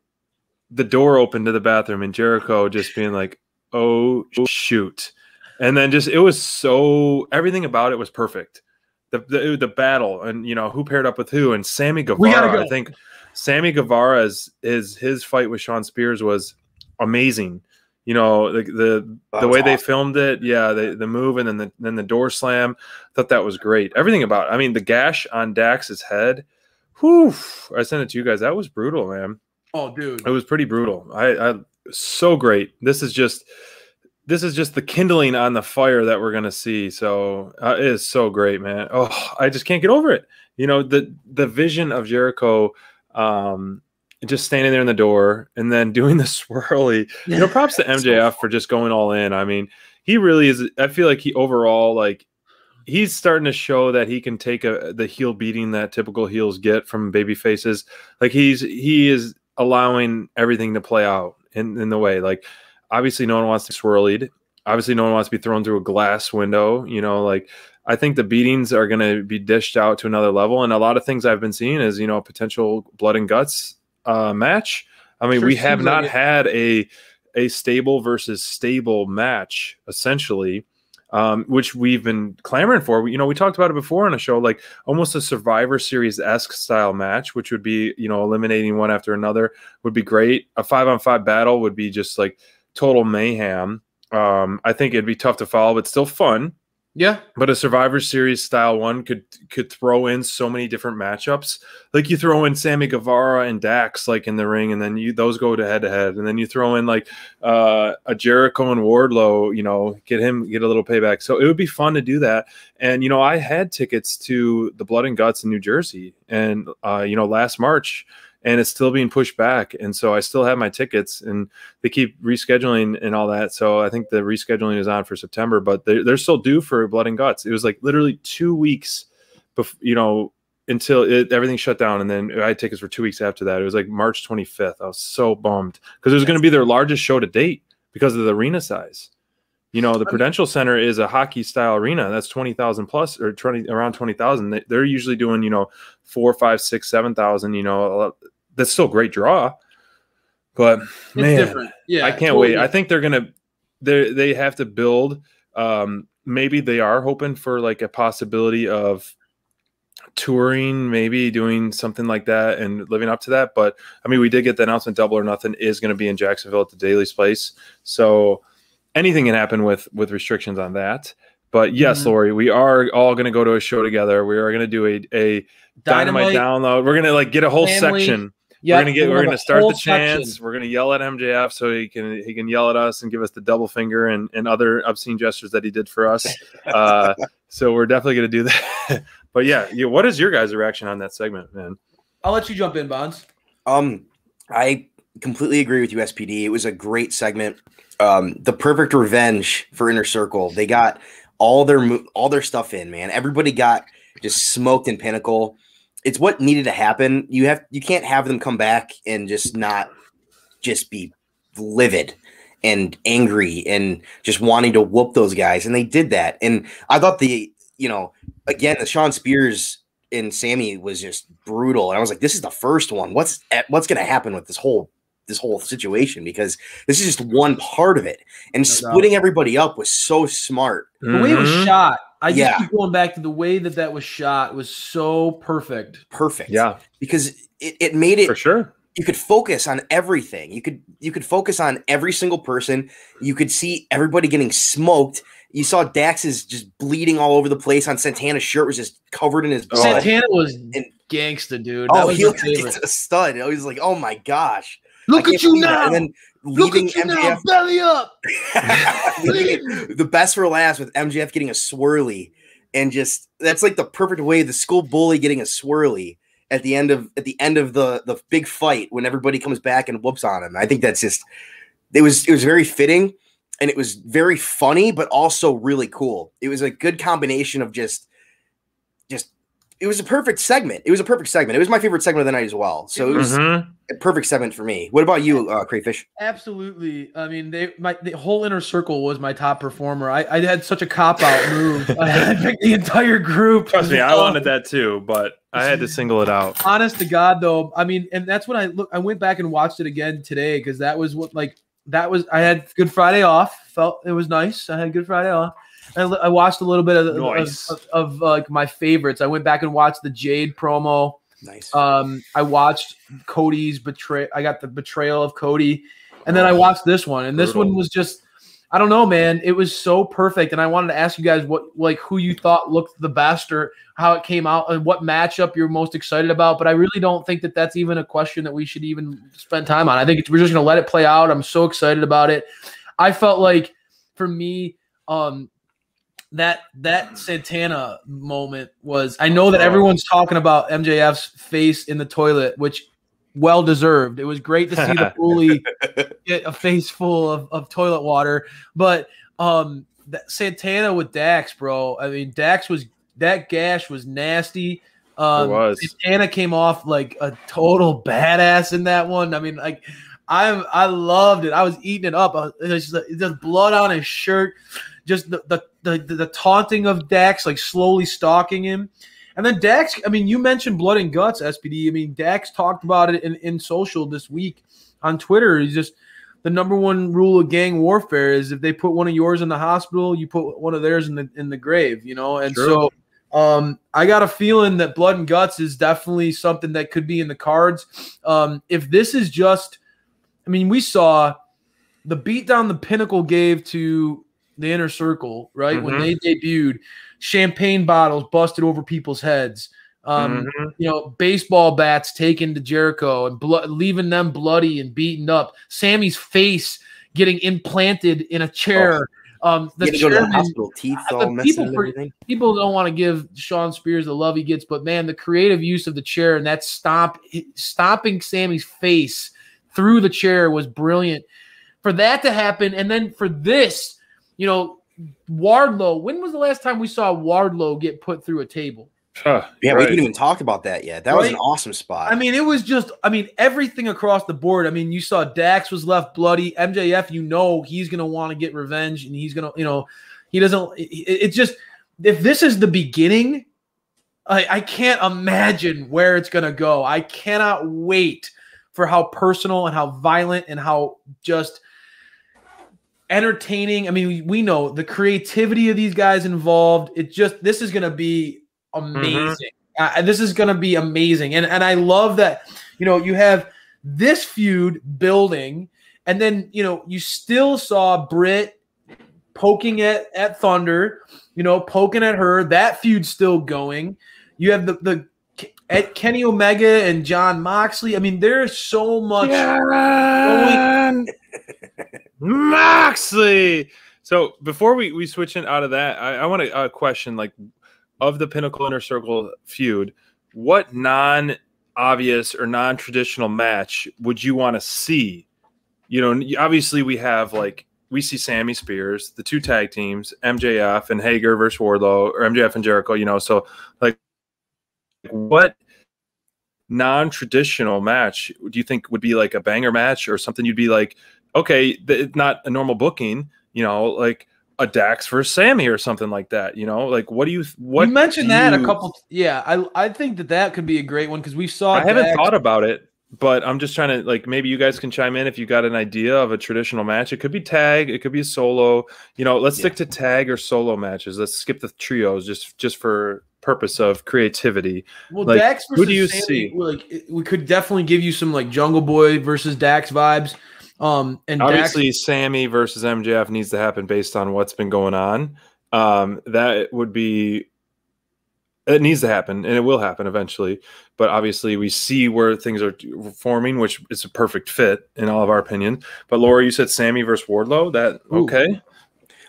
the door open to the bathroom and Jericho just being like, "Oh shoot," and then it was so everything about it was perfect. The battle and who paired up with who and Sammy Guevara. Go. I think Sammy Guevara's his fight with Shawn Spears was amazing. The way they filmed it, the move and then the door slam. I thought that was great. Everything about it. I mean, the gash on Dax's head. Whew! I sent it to you guys. That was brutal, man. Oh, dude, it was pretty brutal. I so great. This is just the kindling on the fire that we're gonna see. So it is so great, man. Oh, I just can't get over it. The vision of Jericho. Just standing there in the door and then doing the swirly, props to MJF for just going all in. I mean, he really is. I feel like he overall, he's starting to show that he can take the heel beating that typical heels get from baby faces. Like he is allowing everything to play out in the way. Like, obviously no one wants to be swirlied. Obviously no one wants to be thrown through a glass window, I think the beatings are going to be dished out to another level. And a lot of things I've been seeing is, potential blood and guts match. I mean, we have not had a stable versus stable match, essentially, which we've been clamoring for. We talked about it before on a show, like almost a Survivor Series-esque style match, which would be, eliminating one after another would be great. A 5-on-5 battle would be just like total mayhem. I think it'd be tough to follow, but still fun. Yeah, but a Survivor Series style one could throw in so many different matchups. Like you throw in Sammy Guevara and Dax in the ring, and then those go to head, and then you throw in a Jericho and Wardlow. Get a little payback. So it would be fun to do that. And I had tickets to the Blood and Guts in New Jersey, and last March. And it's still being pushed back. And so I still have my tickets, and they keep rescheduling and all that. So I think the rescheduling is on for September, but they're still due for Blood and Guts. It was literally 2 weeks before, until everything shut down. And then I had tickets for 2 weeks after that. It was March 25th. I was so bummed because it was going to be their largest show to date because of the arena size. The Prudential Center is a hockey style arena. That's 20,000 plus or around 20,000. They're usually doing, 4, 5, 6, 7,000, that's still a great draw, but man, different. Yeah, I can't wait. I think they have to build. Maybe they are hoping for a possibility of touring, maybe doing something like that and living up to that. But I mean, we did get the announcement Double or Nothing is going to be in Jacksonville at the Daly's place. So anything can happen with restrictions on that. But yes, Lori, we are all going to go to a show together. We are going to do a Dynamite download. We're going to get a whole section. Yep, we're going to start the chants. Section. We're going to yell at MJF so he can yell at us and give us the double finger and other obscene gestures that he did for us. So we're definitely going to do that. But yeah, what is your guys' reaction on that segment, man? I'll let you jump in, Bonds. I completely agree with you, SPD. It was a great segment. The perfect revenge for Inner Circle. They got all their stuff in, man. Everybody got just smoked in Pinnacle. It's what needed to happen. You can't have them come back and not be livid and angry and just wanting to whoop those guys. And they did that. And I thought again, the Sean Spears and Sammy was just brutal. And I was like, this is the first one. What's going to happen with this whole situation? Because this is just one part of it. And splitting everybody up was so smart. The way it was shot, I just keep going back to the way that was shot was so perfect. Perfect. Yeah. Because it made it for sure. You could focus on everything. You could focus on every single person. You could see everybody getting smoked. You saw Dax's just bleeding all over the place on Santana's shirt was just covered in his blood. Santana was gangsta, dude. That was he was a stud. I was like, oh my gosh. Look at you now. And then leaving MJF belly up. The best for last with MJF getting a swirly, and just that's like the perfect way, the school bully getting a swirly at the end of the big fight when everybody comes back and whoops on him. I think that's just it was very fitting, and it was very funny, but also really cool. It was a good combination of just it was a perfect segment. It was my favorite segment of the night as well. So it was a perfect segment for me. What about you, Crayfish? Absolutely. I mean, the whole Inner Circle was my top performer. I had such a cop-out move. I picked the entire group. Trust me, I wanted that too, but I had to single it out. Honest to God, though, I mean, and that's when I went back and watched it again today, because that was I had Good Friday off. Felt it was nice. I had Good Friday off. I watched a little bit of like my favorites. I went back and watched the Jade promo. Nice. I watched Cody's betrayal. I got the betrayal of Cody, and then I watched this one. And this one was just, I don't know, man. It was so perfect. And I wanted to ask you guys who you thought looked the best, or how it came out, and what matchup you're most excited about. But I really don't think that that's even a question that we should even spend time on. I think we're just going to let it play out. I'm so excited about it. I felt like, for me, that Santana moment was, I know that everyone's talking about MJF's face in the toilet, which well deserved. It was great to see the bully get a face full of toilet water, but that Santana with Dax, bro. I mean, that gash was nasty. It was. Santana came off like a total badass in that one. I mean, like I loved it. I was eating it up. There's just blood on his shirt. Just the taunting of Dax, like slowly stalking him. And then Dax, I mean, you mentioned blood and guts, SPD. I mean, Dax talked about it in social this week on Twitter. He's just, the number one rule of gang warfare is if they put one of yours in the hospital, you put one of theirs in the grave, you know? And so I got a feeling that blood and guts is definitely something that could be in the cards. If this is just, I mean, we saw the beatdown the Pinnacle gave to the Inner Circle, right? When they debuted, champagne bottles busted over people's heads, baseball bats taken to Jericho and leaving them bloody and beaten up. Sammy's face getting implanted in a chair. The chairman, hospital, teeth all messing and everything. People don't want to give Sean Spears the love he gets, but man, the creative use of the chair and that stomping Sammy's face through the chair was brilliant. For that to happen, and then for this, Wardlow. When was the last time we saw Wardlow get put through a table? We didn't even talk about that yet. That was an awesome spot. I mean, it was just, everything across the board. I mean, you saw Dax was left bloody. MJF, he's going to want to get revenge, and he's going to, he doesn't, it's just, if this is the beginning, I can't imagine where it's going to go. I cannot wait for how personal and how violent and how just entertaining. I mean, we know the creativity of these guys involved. This is going to be amazing. This is going to be amazing. And I love that, you have this feud building, and then, you still saw Britt poking at Thunder, poking at her. That feud's still going. You have at Kenny Omega and John Moxley. I mean, there's so much going. Moxley. So before we switch in out of that, I want to question, like, of the Pinnacle Inner Circle feud, what non-obvious or non-traditional match would you want to see? Obviously we see Sammy Spears, the two tag teams, MJF and Hager versus Wardlow, or MJF and Jericho, so like, what non-traditional match do you think would be like a banger match, or something you'd be like, okay, it's not a normal booking, like, a Dax versus Sammy or something like that. Like what You do mentioned that a you- couple. Yeah, I think that could be a great one because we saw. I haven't Dax. thought about it, but I'm just trying to like maybe you guys can chime in if you got an idea of a traditional match. It could be tag, it could be a solo. Let's stick to tag or solo matches. Let's skip the trios just for purpose of creativity. Well, Like, Dax versus who do you Sammy, see? we could definitely give you some like Jungle Boy versus Dax vibes. And Obviously, Dax, Sammy versus MJF needs to happen based on what's been going on. That would be. It needs to happen, and it will happen eventually. But obviously, we see where things are forming, which is a perfect fit in all of our opinions. But Laura, you said Sammy versus Wardlow. That okay?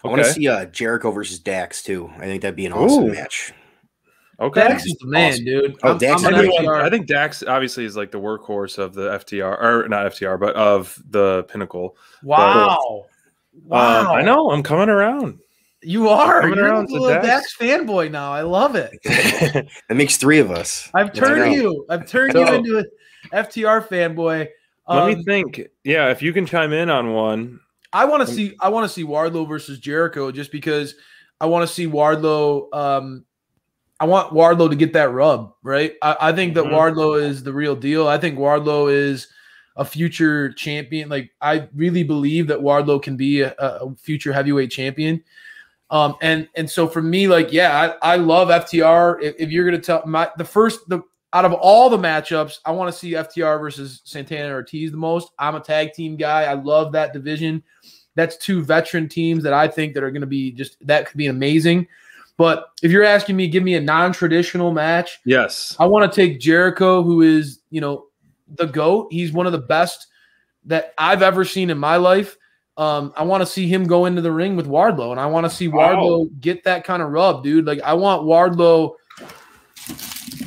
I want to see Jericho versus Dax too. I think that'd be an awesome match. Okay, Dax is the man, Awesome. dude. Oh, Dax I'm is an great. FTR. I think Dax obviously is like the workhorse of the FTR, or not FTR, but of the Pinnacle. Wow. Wow. I know. I'm coming around. You are. Coming You're around a to little Dax. Dax fanboy now. I love it. That makes 3 of us. I've turned you So- into an FTR fanboy. Let me think. Yeah, if you can chime in on one. I want to see Wardlow versus Jericho just because I want to see Wardlow. I want Wardlow to get that rub, right? I think that Wardlow is the real deal. I think Wardlow is a future champion. Like, I really believe that Wardlow can be a future heavyweight champion. And so for me, like, yeah, I love FTR. If you're gonna tell out of all the matchups, I want to see FTR versus Santana and Ortiz the most. I'm a tag team guy. I love that division. That's 2 veteran teams that I think that are going to be that could be amazing. But if you're asking me, give me a non-traditional match. Yes. I want to take Jericho, who is, the GOAT. He's one of the best that I've ever seen in my life. I want to see him go into the ring with Wardlow, and I want to see Wardlow get that kind of rub, dude. Like, I want Wardlow.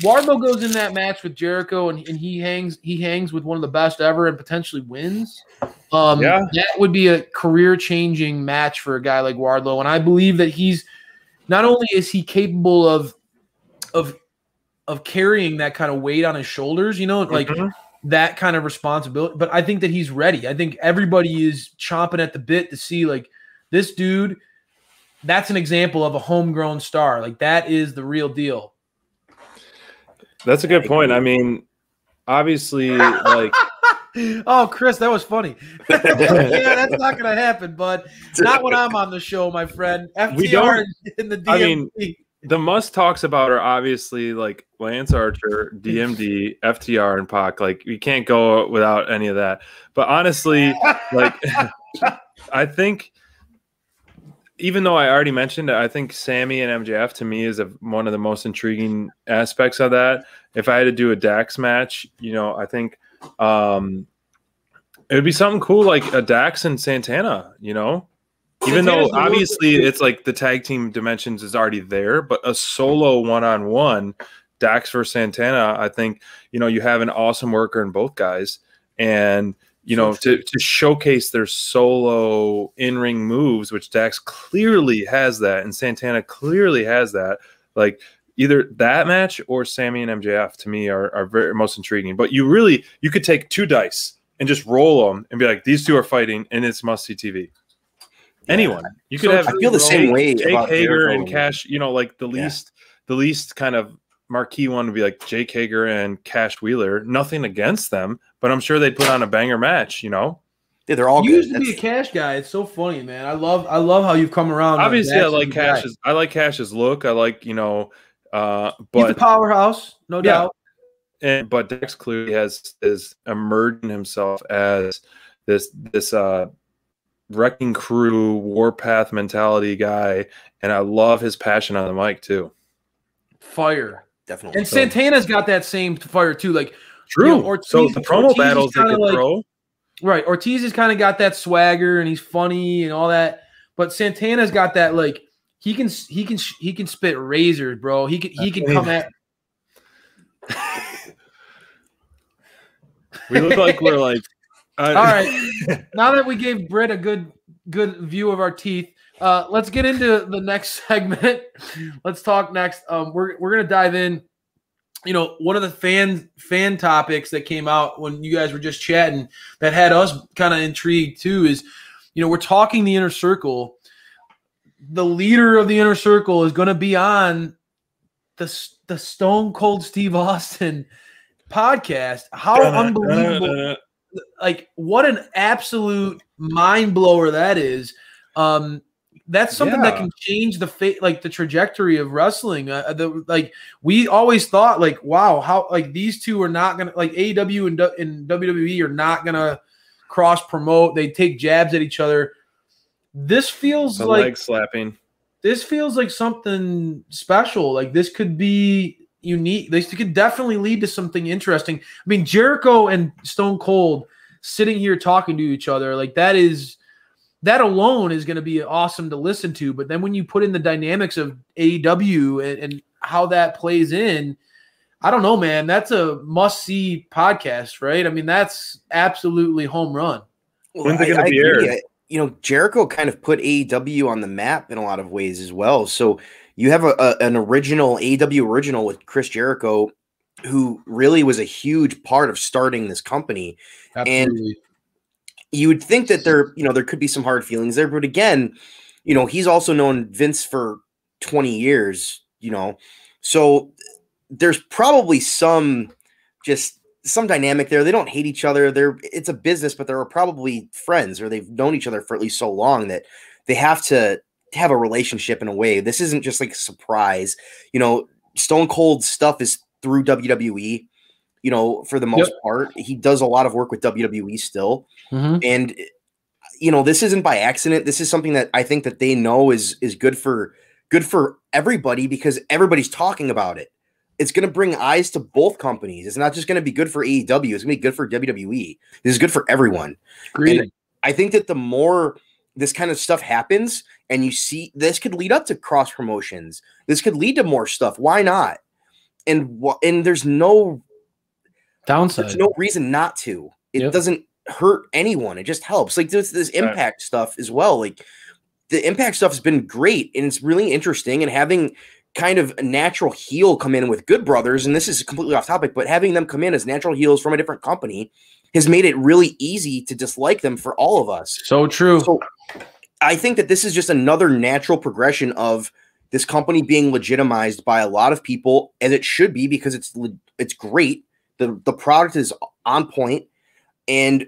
Wardlow goes in that match with Jericho, and he hangs with one of the best ever and potentially wins. That would be a career-changing match for a guy like Wardlow, and I believe that he's not only is he capable of carrying that kind of weight on his shoulders, like that kind of responsibility, but I think that he's ready. I think everybody is chomping at the bit to see, like, this dude. That's an example of a homegrown star. Like, that is the real deal. That's a good point. I mean, obviously, like. Oh, Chris, that was funny. Yeah, that's not going to happen, but not when I'm on the show, my friend. FTR in the DMD. I mean, the must talks about are obviously like Lance Archer, DMD, FTR, and Pac. Like, we can't go without any of that. But honestly, like, I think, even though I already mentioned it, I think Sammy and MJF to me is one of the most intriguing aspects of that. If I had to do a Dax match, I think it would be something cool like a Dax and Santana, even though obviously it's like the tag team dimensions is already there, but a solo one-on-one Dax versus Santana, I think, you have an awesome worker in both guys, and to showcase their solo in-ring moves, which Dax clearly has that, and Santana clearly has that. Like, either that match or Sammy and MJF to me are very most intriguing. But you could take 2 dice and just roll them and be like, these 2 are fighting, and it's must-see TV. Anyone you could have. I feel the same way Jake about Hager Jericho and Cash. Like the least kind of marquee one would be like Jake Hager and Cash Wheeler. Nothing against them, but I'm sure they'd put on a banger match. Yeah, they're all You good. used to be a Cash guy. It's so funny, man. I love how you've come around. Obviously, I like Cash's. I like Cash's look. I like but he's a powerhouse, no doubt. But Dex clearly is emerging himself as this wrecking crew warpath mentality guy, and I love his passion on the mic too. Fire, definitely. And Santana's got that same fire too. Like, true. Ortiz, so the promo Ortiz battles they could throw. Right, Ortiz has kind of got that swagger, and he's funny and all that. But Santana's got that, like, he can spit razors, bro. He can come at. We look like we're like. All right. Now that we gave Britt a good view of our teeth, let's get into the next segment. Let's talk next. We're gonna dive in. One of the fan topics that came out when you guys were just chatting that had us kind of intrigued too is, we're talking the Inner Circle. the leader of the Inner Circle is going to be on the Stone Cold Steve Austin podcast. How unbelievable. Like, what an absolute mind blower that is. That's something that can change the trajectory of wrestling. We always thought, like, wow, how, like, these two are not gonna, like, AEW and WWE are not gonna cross promote. They take jabs at each other. This feels the like leg slapping. This feels like something special. Like, this could be unique. This could definitely lead to something interesting. I mean, Jericho and Stone Cold sitting here talking to each other, like, that alone is going to be awesome to listen to. But then when you put in the dynamics of AEW and how that plays in, I don't know, man. That's a must-see podcast, right? I mean, that's absolutely home run. When's it going to be aired? You know, Jericho kind of put AEW on the map in a lot of ways as well. So you have an original AEW original with Chris Jericho, who really was a huge part of starting this company. Absolutely. And you would think that there could be some hard feelings there, but again, he's also known Vince for 20 years, so there's probably some dynamic there. They don't hate each other. It's a business, but they're probably friends, or they've known each other for at least so long that they have to have a relationship in a way. This isn't just like a surprise. Stone Cold stuff is through WWE, for the most part. He does a lot of work with WWE still. Mm-hmm. And, this isn't by accident. This is something that I think that they know is good for everybody, because everybody's talking about it. It's going to bring eyes to both companies. It's not just going to be good for AEW. It's going to be good for WWE. This is good for everyone. Agreed. And I think that the more this kind of stuff happens, and you see, this could lead up to cross promotions. This could lead to more stuff. Why not? And there's no downside. There's no reason not to. It doesn't hurt anyone. It just helps. Like this Impact stuff as well. Like, the Impact stuff has been great, and it's really interesting. And having kind of a natural heel come in with Good Brothers, and this is completely off topic, but having them come in as natural heels from a different company has made it really easy to dislike them for all of us. So true. So I think that this is just another natural progression of this company being legitimized by a lot of people, as it should be, because it's great. The product is on point, and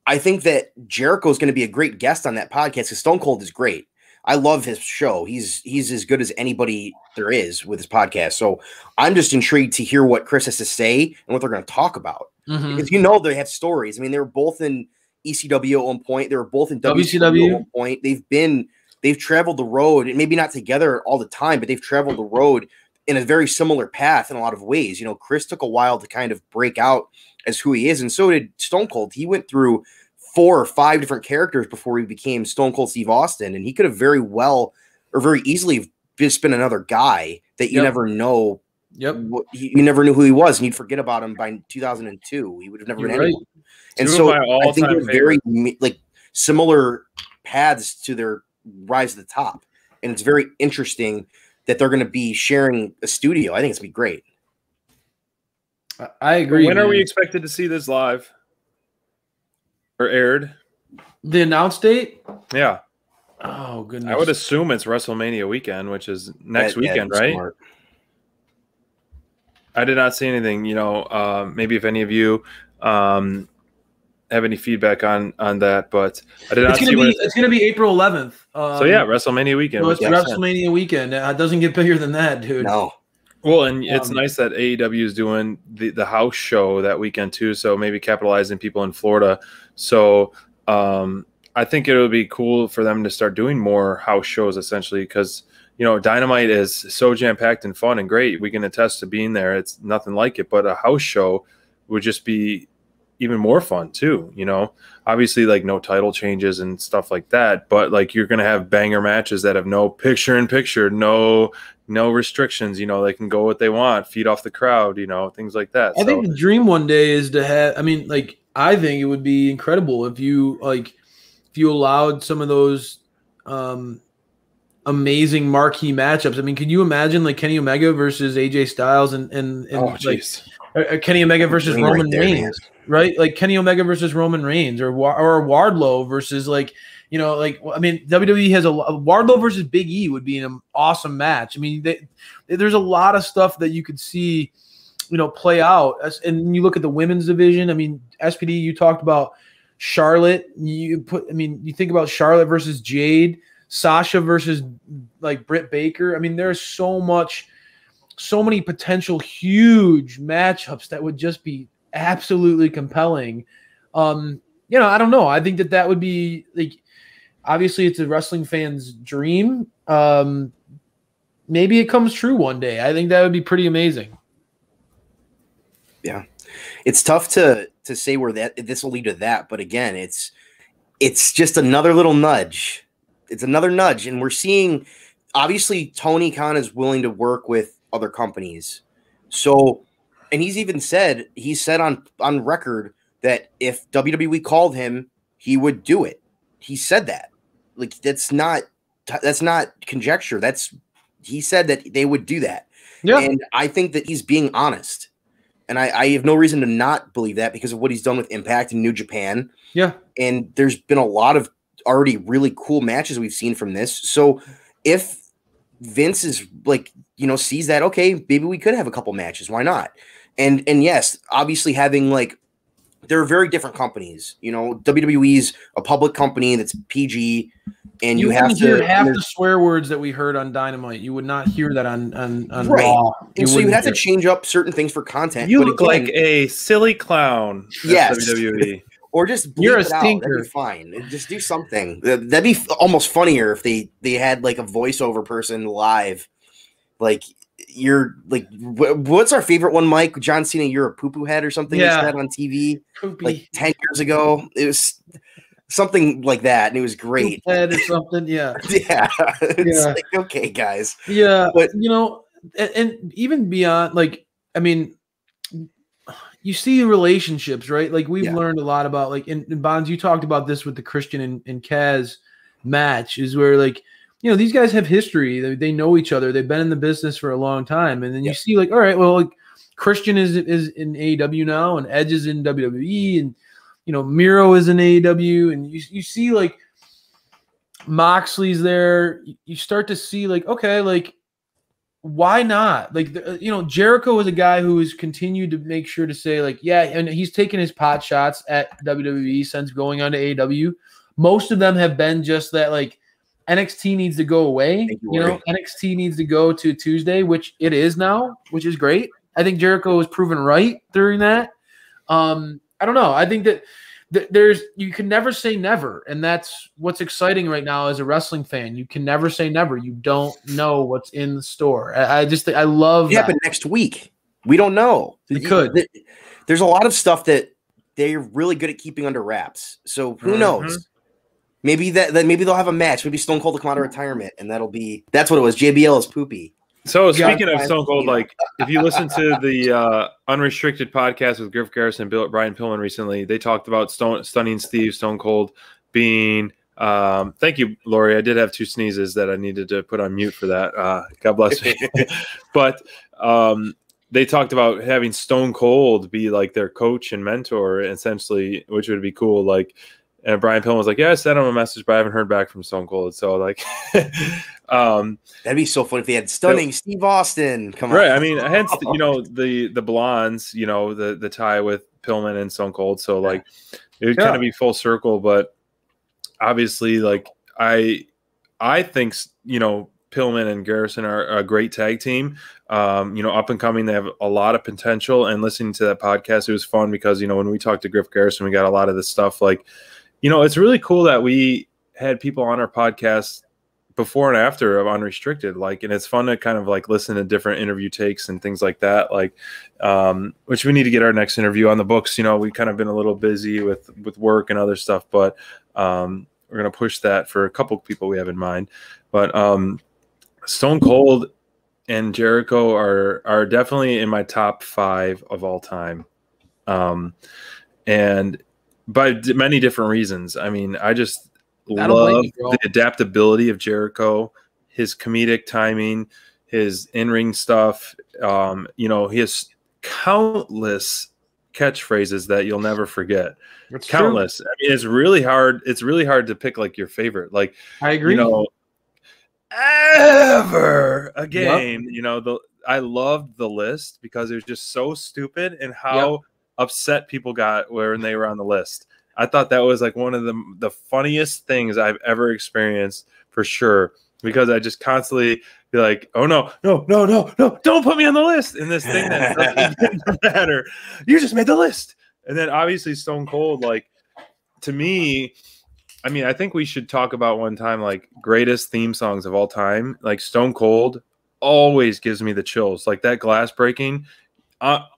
I think that Jericho is going to be a great guest on that podcast, because Stone Cold is great. I love his show. He's as good as anybody there is with his podcast. So I'm just intrigued to hear what Chris has to say and what they're going to talk about. Mm-hmm. Because they have stories. I mean, they were both in ECW at one point. They were both in WCW at one point. They've traveled the road, and maybe not together all the time, but they've traveled the road in a very similar path in a lot of ways. Chris took a while to kind of break out as who he is, and so did Stone Cold. He went through 4 or 5 different characters before he became Stone Cold Steve Austin, and he could have very well or very easily just been another guy that you never know. You never knew who he was, and you'd forget about him by 2002. He would have never been anyone. And so I think they're very similar paths to their rise to the top, and it's very interesting that they're going to be sharing a studio. I think it's going to be great. I agree. When are we expected to see this live or aired? The announce date? Yeah. Oh, goodness. I would assume it's WrestleMania weekend, which is next weekend, right? Smart. I did not see anything. Maybe if any of you have any feedback on that, but I did not see. It's going to be April 11th. So yeah, WrestleMania weekend. So it's WrestleMania weekend. It doesn't get bigger than that, dude. No. Well, and it's nice that AEW is doing the house show that weekend too. So maybe capitalizing people in Florida. So I think it would be cool for them to start doing more house shows, essentially, because Dynamite is so jam packed and fun and great. We can attest to being there. It's nothing like it, but a house show would just be even more fun too. Obviously, like, no title changes and stuff like that, but like, you're gonna have banger matches that have no picture in picture, no restrictions. They can go what they want, feed off the crowd, things like that. I think the dream one day is to have. I mean, like, I think it would be incredible if you allowed some of those amazing marquee matchups. I mean, can you imagine like Kenny Omega versus AJ Styles and Kenny Omega versus Roman Reigns? right? Like Kenny Omega versus Roman Reigns, or Wardlow versus like, you know, like, I mean, WWE has a Wardlow versus Big E would be an awesome match. I mean, there's a lot of stuff that you could see, you know, play out. And you look at the women's division. I mean, SPD, you talked about Charlotte. You think about Charlotte versus Jade, Sasha versus like Britt Baker. I mean, there's so many potential huge matchups that would just be absolutely compelling. You know, I don't know. I think that would be like, obviously it's a wrestling fan's dream. Maybe it comes true one day. I think that would be pretty amazing. Yeah. It's tough to say where this will lead to that, but again, it's just another little nudge. It's another nudge, and we're seeing obviously Tony Khan is willing to work with other companies. So, and he's said on record that if WWE called him, he would do it. He said that. Like that's not conjecture. He said that they would do that. Yeah. And I think that he's being honest. And I have no reason to not believe that because of what he's done with Impact and New Japan. Yeah. And there's been a lot of already really cool matches we've seen from this. So if Vince is like, you know, sees that, okay, maybe we could have a couple matches. Why not? And yes, obviously having like, they're very different companies. You know, WWE's a public company that's PG, and you have to hear half the swear words that we heard on Dynamite. You would not hear that on right. Raw. And so you would have to change up certain things for content. You look like a silly clown. Yes. WWE. Or just bleep You're a it out. stinker. That'd be fine. Just do something. That'd be almost funnier if they had like a voiceover person live. Like you're like, what's our favorite one, Mike? John Cena, you're a poo-poo head or something. Yeah. He said on TV Poopy. Like 10 years ago. It was something like that, and it was great. Head or something, yeah. Yeah. It's like, okay, guys. Yeah, but you know, and even beyond, like, I mean, you see relationships, right? Like we've learned a lot about, like, in Bonds, you talked about this with the Christian and Kaz match, is where, like, you know, these guys have history. They know each other. They've been in the business for a long time. And then you see, like, all right, well, like Christian is in AEW now, and Edge is in WWE, and, you know, Miro is in AEW, and you see, like, Moxley's there. You start to see, like, okay, like, why not? Like, you know, Jericho is a guy who has continued to make sure to say, like, yeah, and he's taken his pot shots at WWE since going on to AEW. Most of them have been just that, like, NXT needs to go away. You know, NXT needs to go to Tuesday, which it is now, which is great. I think Jericho was proven right during that. I don't know. I think that you can never say never, and that's what's exciting right now as a wrestling fan. You can never say never. You don't know what's in the store. I love it happen next week. We don't know. It could. There's a lot of stuff that they're really good at keeping under wraps. So who knows? Maybe maybe they'll have a match. Maybe Stone Cold will come out of retirement, and that's what it was. JBL is poopy. So speaking of Stone Cold, like if you listen to the Unrestricted podcast with Griff Garrison and Brian Pillman recently, they talked about Stunning Steve Stone Cold being. Thank you, Lori. I did have 2 sneezes that I needed to put on mute for that. God bless me. But they talked about having Stone Cold be like their coach and mentor, essentially, which would be cool. Like. And Brian Pillman was like, yeah, I sent him a message, but I haven't heard back from Stone Cold. So, like, that'd be so funny if they had Stunning Steve Austin. Come on. Right. I mean, hence, you know, the blondes, you know, the tie with Pillman and Stone Cold. So, like, it would kind of be full circle. But obviously, like, I think, you know, Pillman and Garrison are a great tag team. You know, up and coming, they have a lot of potential. And listening to that podcast, it was fun because, you know, when we talked to Griff Garrison, we got a lot of this stuff like, you know, it's really cool that we had people on our podcast before and after of Unrestricted, like, and it's fun to kind of like listen to different interview takes and things like that. Like, which we need to get our next interview on the books. You know, we've kind of been a little busy with work and other stuff, but we're going to push that for a couple of people we have in mind. But Stone Cold and Jericho are definitely in my top 5 of all time. And by many different reasons. I mean, I just love the adaptability of Jericho, his comedic timing, his in-ring stuff. You know, he has countless catchphrases that you'll never forget. That's Countless. I mean, it's really hard. It's really hard to pick like your favorite. Like, I agree. you know, ever a game. You know, I loved the list because it was just so stupid and how upset people got when they were on the list. I thought that was like one of the funniest things I've ever experienced for sure, because I just constantly be like, oh no, don't put me on the list. And this thing that doesn't matter. You just made the list. And then obviously Stone Cold, like, to me, I mean, I think we should talk about one time, like, greatest theme songs of all time. Like, Stone Cold always gives me the chills. Like, that glass breaking.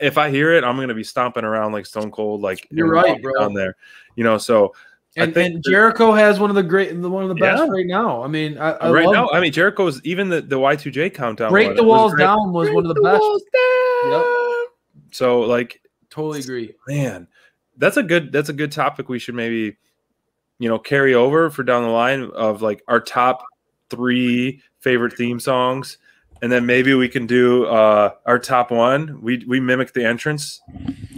If I hear it, I'm going to be stomping around like Stone Cold. Like, you're right, bro. Down there, you know, so. And Jericho has one of the best right now. I mean, I right love now, I mean, Jericho's even the Y2J countdown. Break the Walls Down was one of the best. Yep. So, like, totally agree, man. That's a good topic. We should maybe, you know, carry over for down the line of like our top 3 favorite theme songs, and then maybe we can do our top 1. We mimic the entrance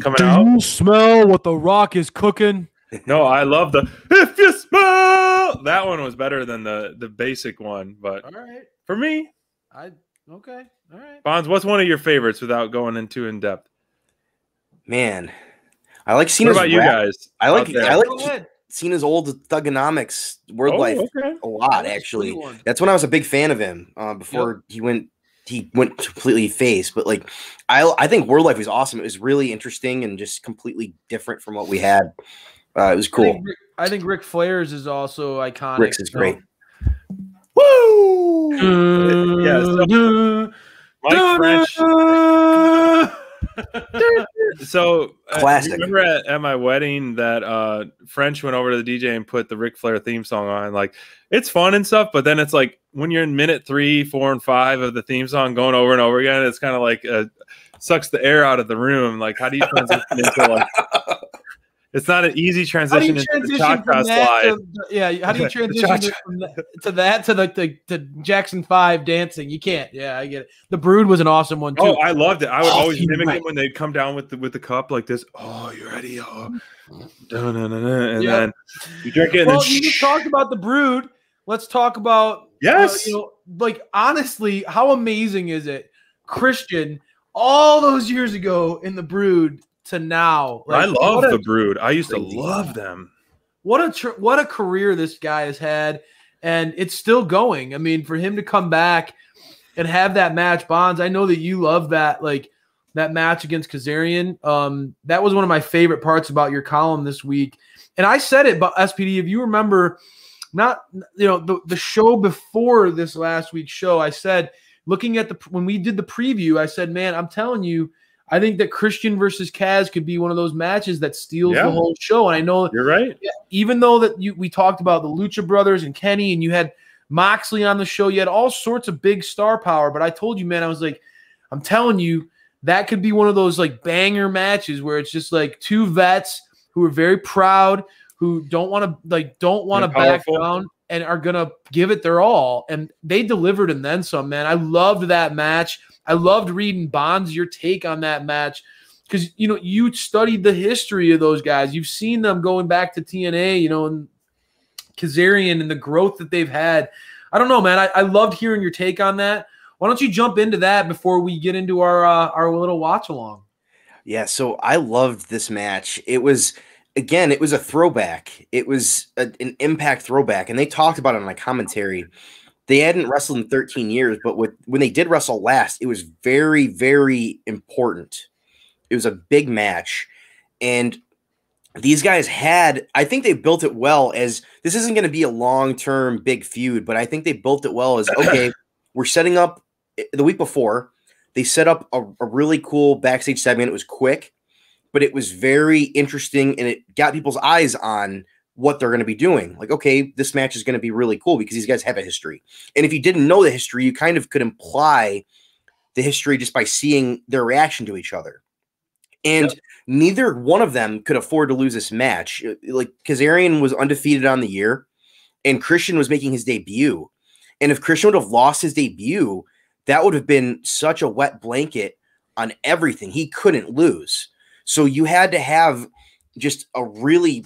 coming out. Do you smell what the Rock is cooking? No, I love the "If You Smell." That one was better than the basic one, but all right, for me, okay, all right. Bonds, what's one of your favorites without going into in depth? Man, I like Cena's. What about you guys? I like Cena's old Thugonomics World Life a lot. Actually, that's when I was a big fan of him. Before he went completely face. But like, I think World Life was awesome. It was really interesting and just completely different from what we had. It was cool. I think Ric Flair's is also iconic. Rick's is great. Woo! Yeah, so Mike French. So classic. Remember at my wedding that French went over to the DJ and put the Ric Flair theme song on. Like, it's fun and stuff, but then it's like when you're in minute 3, 4, and 5 of the theme song going over and over again, it's kind of like sucks the air out of the room. Like, how do you transition into like? It's not an easy transition into the Cha-Cha slide. How do you transition to that to Jackson 5 dancing? You can't. Yeah, I get it. The Brood was an awesome one too. Oh, I loved it. I would always mimic it when they'd come down with the cup like this. Oh, you ready? Oh, and then you drink it. Well, you just talked about the Brood. Let's talk about like, honestly, how amazing is it, Christian, all those years ago in the Brood to now? Like, I love the Brood. I used to love them. What a career this guy has had, and it's still going. I mean, for him to come back and have that match, Bonds, I know that you love that, like that match against Kazarian. That was one of my favorite parts about your column this week. And I said it, but SPD, if you remember, the show before this last week's show, I said, looking at when we did the preview, I said, man, I'm telling you, I think that Christian versus Kaz could be one of those matches that steals the whole show. And I know you're right. Even though that we talked about the Lucha Brothers and Kenny, and you had Moxley on the show, you had all sorts of big star power. But I told you, man, I was like, I'm telling you, that could be one of those like banger matches where it's just like 2 vets who are very proud, who don't want to back down and are gonna give it their all. And they delivered and then some, man. I loved that match. I loved reading Bonds, your take on that match, because you studied the history of those guys. You've seen them going back to TNA, and Kazarian and the growth that they've had. I don't know, man. I loved hearing your take on that. Why don't you jump into that before we get into our little watch along? Yeah, so I loved this match. It was a throwback. It was an Impact throwback, and they talked about it on my commentary. They hadn't wrestled in 13 years, but when they did wrestle last, it was very, very important. It was a big match. And these guys I think they built it well as this isn't going to be a long-term big feud, but I think they built it well as, okay, we're setting up the week before. They set up a really cool backstage segment. It was quick, but it was very interesting, and it got people's eyes on what they're going to be doing. Like, okay, this match is going to be really cool because these guys have a history. And if you didn't know the history, you kind of could imply the history just by seeing their reaction to each other. And neither one of them could afford to lose this match. Like, Kazarian was undefeated on the year, and Christian was making his debut. And if Christian would have lost his debut, that would have been such a wet blanket on everything. He couldn't lose. So you had to have just a really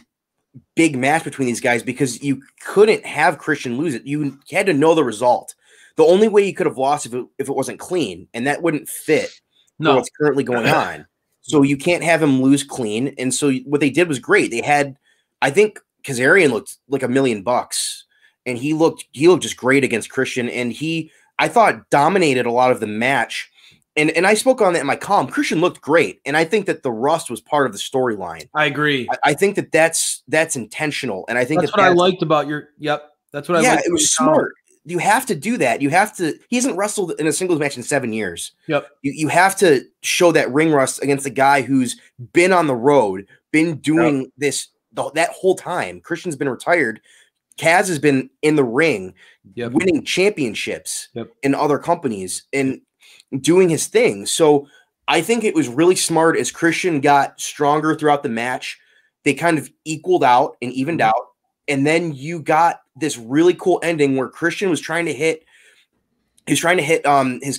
big match between these guys because you couldn't have Christian lose it. You had to know the result. The only way you could have lost if it wasn't clean, and that wouldn't fit for what's currently going on. So you can't have him lose clean. And so what they did was great. They had, I think Kazarian looked like $1 million, and he looked just great against Christian. And I thought, dominated a lot of the match. And I spoke on that in my column. Christian looked great, and I think that the rust was part of the storyline. I agree. I think that's intentional, and I think that's what I liked about your. Yep, that's what I. Yeah, it was smart. You have to do that. You have to. He hasn't wrestled in a singles match in 7 years. Yep. You have to show that ring rust against a guy who's been on the road, been doing this that whole time. Christian's been retired. Kaz has been in the ring, winning championships in other companies and doing his thing. So I think it was really smart as Christian got stronger throughout the match. They kind of equaled out and evened out. And then you got this really cool ending where Christian was trying to hit his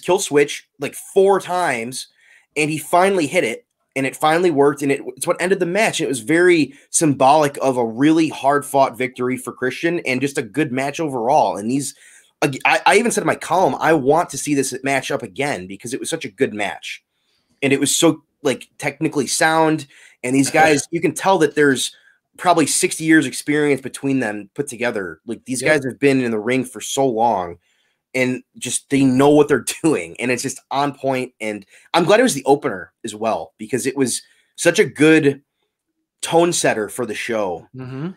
kill switch like 4 times, and he finally hit it, and it finally worked, and it's what ended the match. And it was very symbolic of a really hard-fought victory for Christian and just a good match overall. And I even said in my column, I want to see this match up again because it was such a good match. And it was so like technically sound. And these guys, you can tell that there's probably 60 years experience between them put together. Like these guys have been in the ring for so long and just they know what they're doing. And it's just on point. And I'm glad it was the opener as well because it was such a good tone setter for the show. And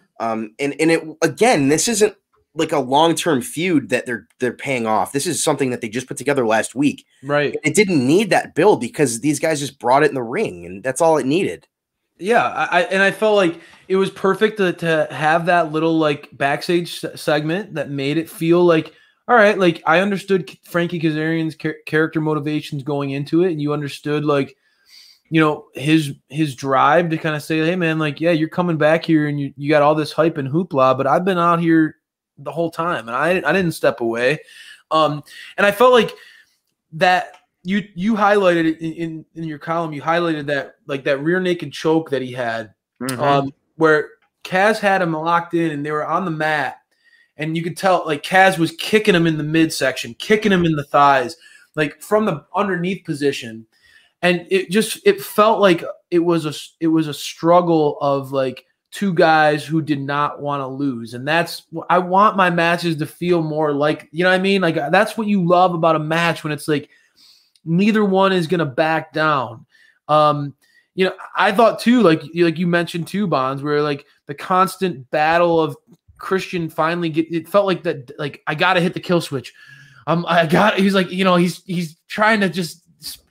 it, again, this isn't like a long-term feud that they're paying off. This is something that they just put together last week. Right. It didn't need that build because these guys just brought it in the ring and that's all it needed. Yeah. I felt like it was perfect to have that little like backstage segment that made it feel like, all right, like I understood Frankie Kazarian's character motivations going into it. And you understood like, you know, his drive to kind of say, hey man, like, yeah, you're coming back here and you got all this hype and hoopla, but I've been out here the whole time and I didn't step away. And I felt like that you highlighted it in your column, you highlighted that like that rear naked choke that he had, where Kaz had him locked in and they were on the mat and you could tell like Kaz was kicking him in the midsection, kicking him in the thighs, like from the underneath position. And it felt like it was a struggle of like two guys who did not want to lose. And I want my matches to feel more like, you know what I mean? Like that's what you love about a match when it's like neither one is going to back down. You know, I thought too, like you mentioned too, Bonds, where like the constant battle of Christian finally it felt like that, like I got to hit the kill switch. He's like, you know, he's trying to just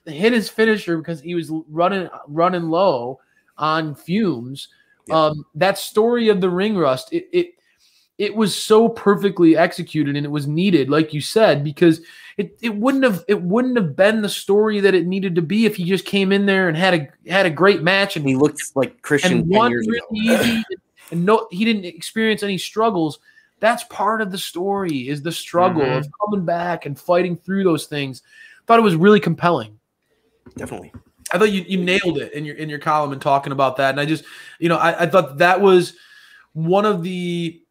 hit his finisher because he was running low on fumes. That story of the ring rust, it was so perfectly executed and it was needed, like you said, because it wouldn't have been the story that it needed to be if he just came in there and had a great match and he looked like Christian and 10 won years really ago. easy and he didn't experience any struggles. That's part of the story, is the struggle of coming back and fighting through those things. Thought it was really compelling. Definitely. I thought you nailed it in your column and talking about that. And I just, you know, I thought that was one of the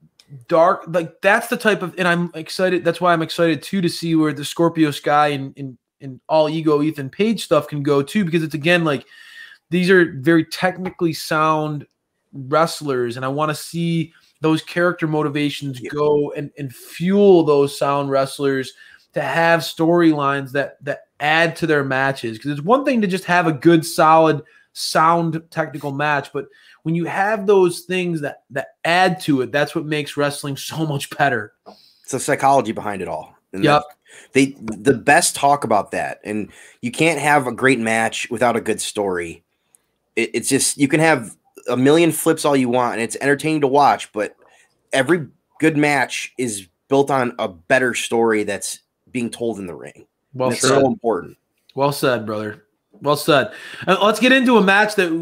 dark, like that's the type of, and I'm excited. That's why I'm excited too, to see where the Scorpio Sky and All Ego Ethan Page stuff can go too, because it's again, like these are very technically sound wrestlers. And I want to see those character motivations go and fuel those sound wrestlers to have storylines that add to their matches. Because it's one thing to just have a good, solid, sound technical match, but when you have those things that add to it, that's what makes wrestling so much better. It's the psychology behind it all. And the best talk about that. And you can't have a great match without a good story. It's just, you can have a million flips all you want, and it's entertaining to watch, but every good match is built on a better story that's being told in the ring. Well said. It's so important. Well said, brother. Well said. And let's get into a match that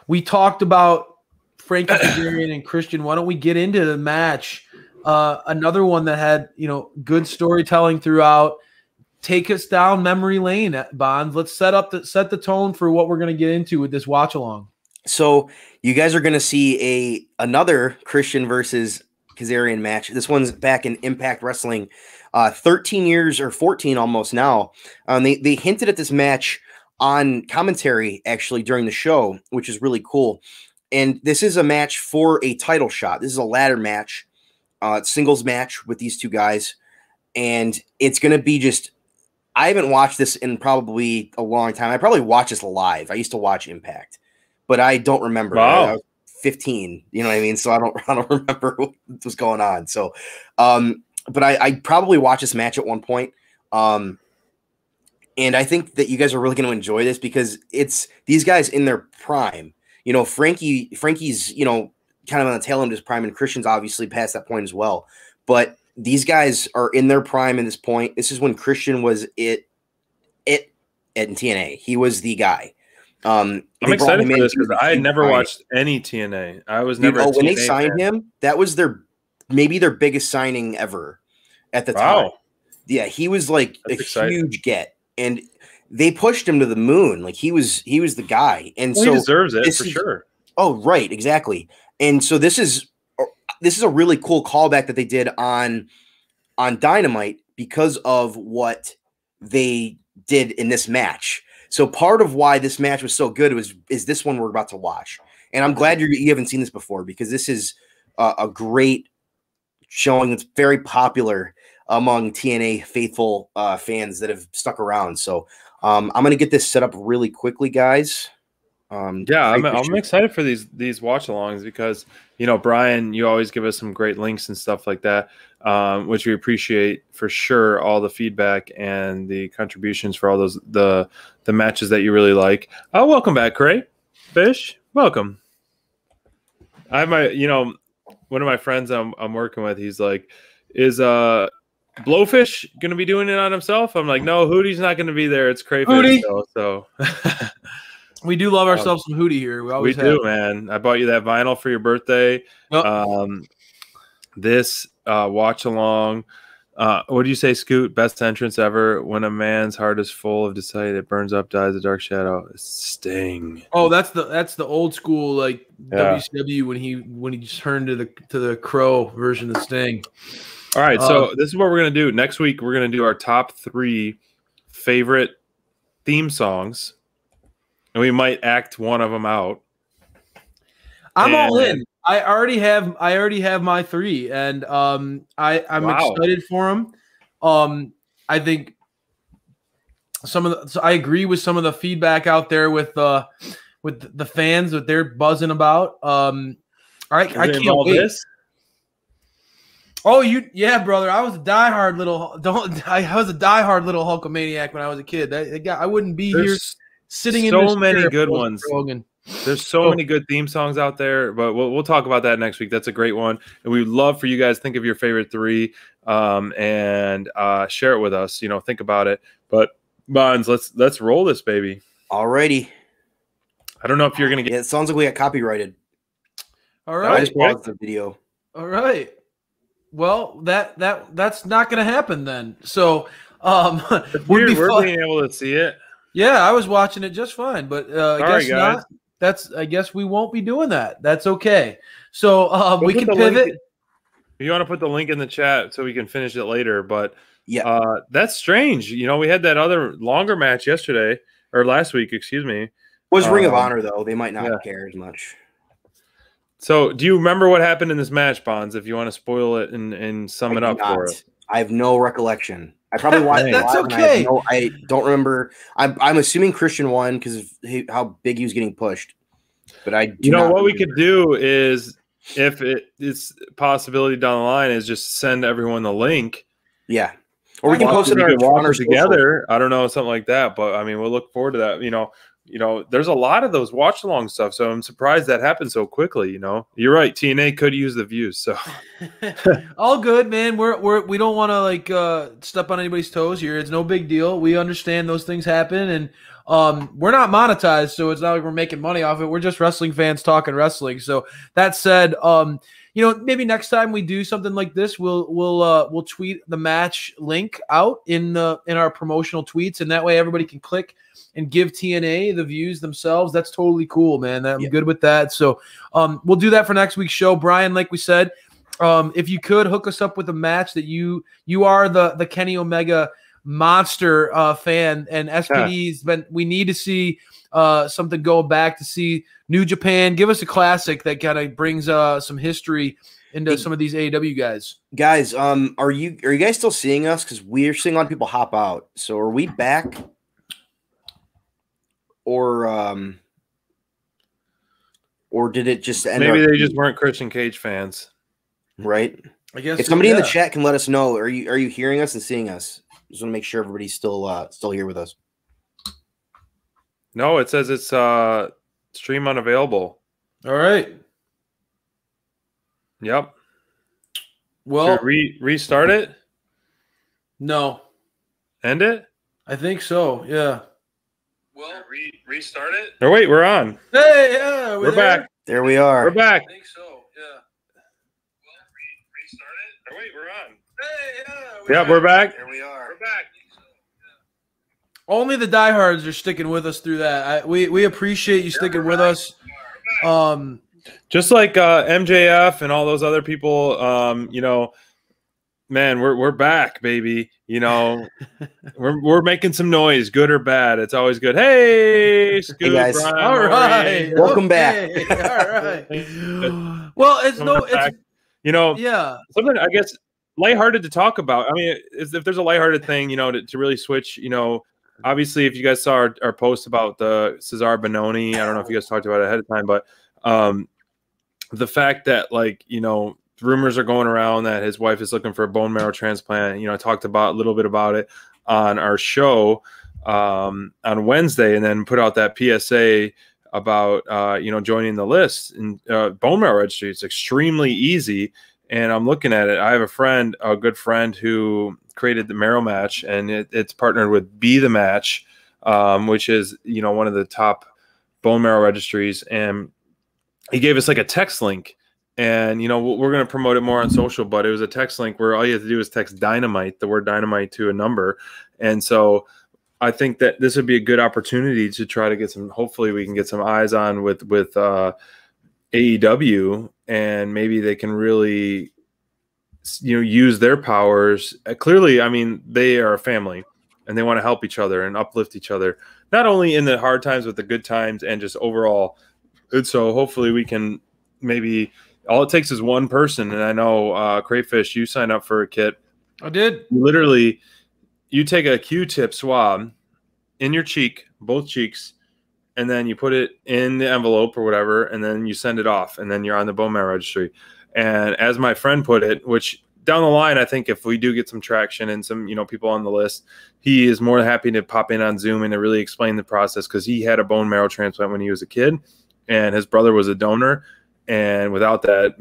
we talked about Frankie Kazarian and Christian. Why don't we get into the match? Another one that had, good storytelling throughout, take us down memory lane, Bonds. Let's set the tone for what we're going to get into with this watch along. So you guys are going to see another Christian versus Kazarian match. This one's back in Impact Wrestling, 13 years or 14 almost now. They hinted at this match on commentary actually during the show, which is really cool. And this is a match for a title shot. This is a ladder match, singles match with these two guys. And it's going to be just, I haven't watched this in probably a long time. I probably watched this live. I used to watch Impact, but I don't remember. Wow. I was 15, you know what I mean? So I don't remember what was going on. So, but I probably watched this match at one point. And I think that you guys are really going to enjoy this because it's these guys in their prime. You know, Frankie's, you know, kind of on the tail end of his prime, and Christian's obviously past that point as well. But these guys are in their prime at this point. This is when Christian was it at TNA. He was the guy. I'm excited for this because I had never watched any TNA. I was never. When they signed him, that was maybe their biggest signing ever at the time. Yeah, he was like huge get, and they pushed him to the moon. Like he was the guy, and so he deserves it for sure. Oh, right, exactly. And so this is a really cool callback that they did on Dynamite because of what they did in this match. So part of why this match was so good is this one we're about to watch. And I'm glad you haven't seen this before because this is a great showing that's very popular among TNA faithful fans that have stuck around. So I'm going to get this set up really quickly, guys. Yeah, I'm excited for these watch-alongs because, you know, Brian, you always give us some great links and stuff like that, which we appreciate for sure. All the feedback and the contributions for all those the matches that you really like. Welcome back, Cray Fish. Welcome. I have one of my friends I'm working with. He's like, is Blowfish going to be doing it on himself? I'm like, no, Hootie's not going to be there. It's Crayfish. So. We do love ourselves some Hootie here. We do, man. I bought you that vinyl for your birthday. Yep. This watch along. What do you say, Scoot? Best entrance ever. When a man's heart is full of desire, it burns up, dies a dark shadow. Sting. Oh, that's the old school like WCW when he turned to the Crow version of Sting. All right, so this is what we're gonna do next week. We're gonna do our top 3 favorite theme songs. And we might act one of them out. I'm all in. I already have my 3, and I'm excited for them. I think I agree with some of the feedback out there with the fans that they're buzzing about. I can't wait. This? Oh, brother. I was a diehard little Hulkamaniac when I was a kid. I wouldn't be here. Sitting in so many good ones. There's so many good theme songs out there, but we'll talk about that next week. That's a great one, and we'd love for you guys to think of your favorite 3 and share it with us. You know, think about it. But Bonds, let's roll this baby. Alrighty. I don't know if you're gonna get. Yeah, it sounds like we got copyrighted. All right. I just paused the video. All right. Well, that's not gonna happen then. So we're being able to see it. Yeah, I was watching it just fine, but I guess not. I guess we won't be doing that. That's okay. So we can pivot. You want to put the link in the chat so we can finish it later, but yeah, that's strange. You know, we had that other longer match yesterday or last week, excuse me. It was Ring of Honor though. They might not care as much. So, do you remember what happened in this match, Bonds? If you want to spoil it and sum it up for us, I have no recollection. I probably watched it. That's okay. I don't remember. I'm assuming Christian won because of how big he was getting pushed. But I do what we could do is, if it's a possibility down the line, is just send everyone the link. Yeah. Or we can post it on our together. I don't know, something like that. But I mean, we'll look forward to that. You know, there's a lot of those watch along stuff, so I'm surprised that happened so quickly. You know, you're right. TNA could use the views, so all good, man. We don't want to step on anybody's toes here. It's no big deal. We understand those things happen, and We're not monetized, so it's not like we're making money off it. We're just wrestling fans talking wrestling. So that said, maybe next time we do something like this, we'll tweet the match link out in our promotional tweets, and that way everybody can click and give TNA the views themselves. That's totally cool, man. I'm good with that. So we'll do that for next week's show. Brian, like we said, if you could hook us up with a match that you are the Kenny Omega monster fan, and SPD's we need to see something go back to see New Japan. Give us a classic that kind of brings some history into some of these AEW guys. Guys, are you guys still seeing us? Because we're seeing a lot of people hop out. So are we back? Or did it just end? Maybe they just weren't Christian Cage fans, right? I guess if somebody in the chat can let us know, are you hearing us and seeing us? Just want to make sure everybody's still here with us. No, it says it's stream unavailable. All right. Yep. Well, should restart it? No. End it? I think so. Yeah. Well, restart it? Or wait, we're on. Hey, yeah, we're back. There we are. We're back. I think so. Yeah. Well, restart it? Or wait, we're on. Hey, yeah, we're back. There we are. We're back. Only the diehards are sticking with us through that. We appreciate you sticking with us. Just like MJF and all those other people, man, we're back, baby. We're making some noise, good or bad. It's always good. Hey, hey guys. Brian, all right, welcome back. All right. Well, it's something I guess lighthearted to talk about. I mean, if there's a lighthearted thing, to really switch, obviously, if you guys saw our post about the Cesar Bononi, I don't know if you guys talked about it ahead of time, but the fact that rumors are going around that his wife is looking for a bone marrow transplant. I talked about a little bit about it on our show on Wednesday, and then put out that PSA about joining the list and bone marrow registry. It's extremely easy, and I'm looking at it. I have a good friend who created the Marrow Match, and it's partnered with Be the Match, which is one of the top bone marrow registries, and he gave us like a text link. And, we're going to promote it more on social, but it was a text link where all you have to do is text Dynamite, the word Dynamite, to a number. And so I think that this would be a good opportunity to try to get hopefully we can get some eyes on with AEW, and maybe they can really, use their powers. Clearly, I mean, they are a family and they want to help each other and uplift each other, not only in the hard times, but the good times, and just overall. And so hopefully we can maybe, all it takes is one person. And I know, Crayfish, you signed up for a kit. I did. Literally, you take a Q-tip swab in your cheek, both cheeks, and then you put it in the envelope or whatever, and then you send it off, and then you're on the bone marrow registry. And as my friend put it, which down the line, I think if we do get some traction and some, people on the list, he is more than happy to pop in on Zoom and to really explain the process, because he had a bone marrow transplant when he was a kid, and his brother was a donor. And without that,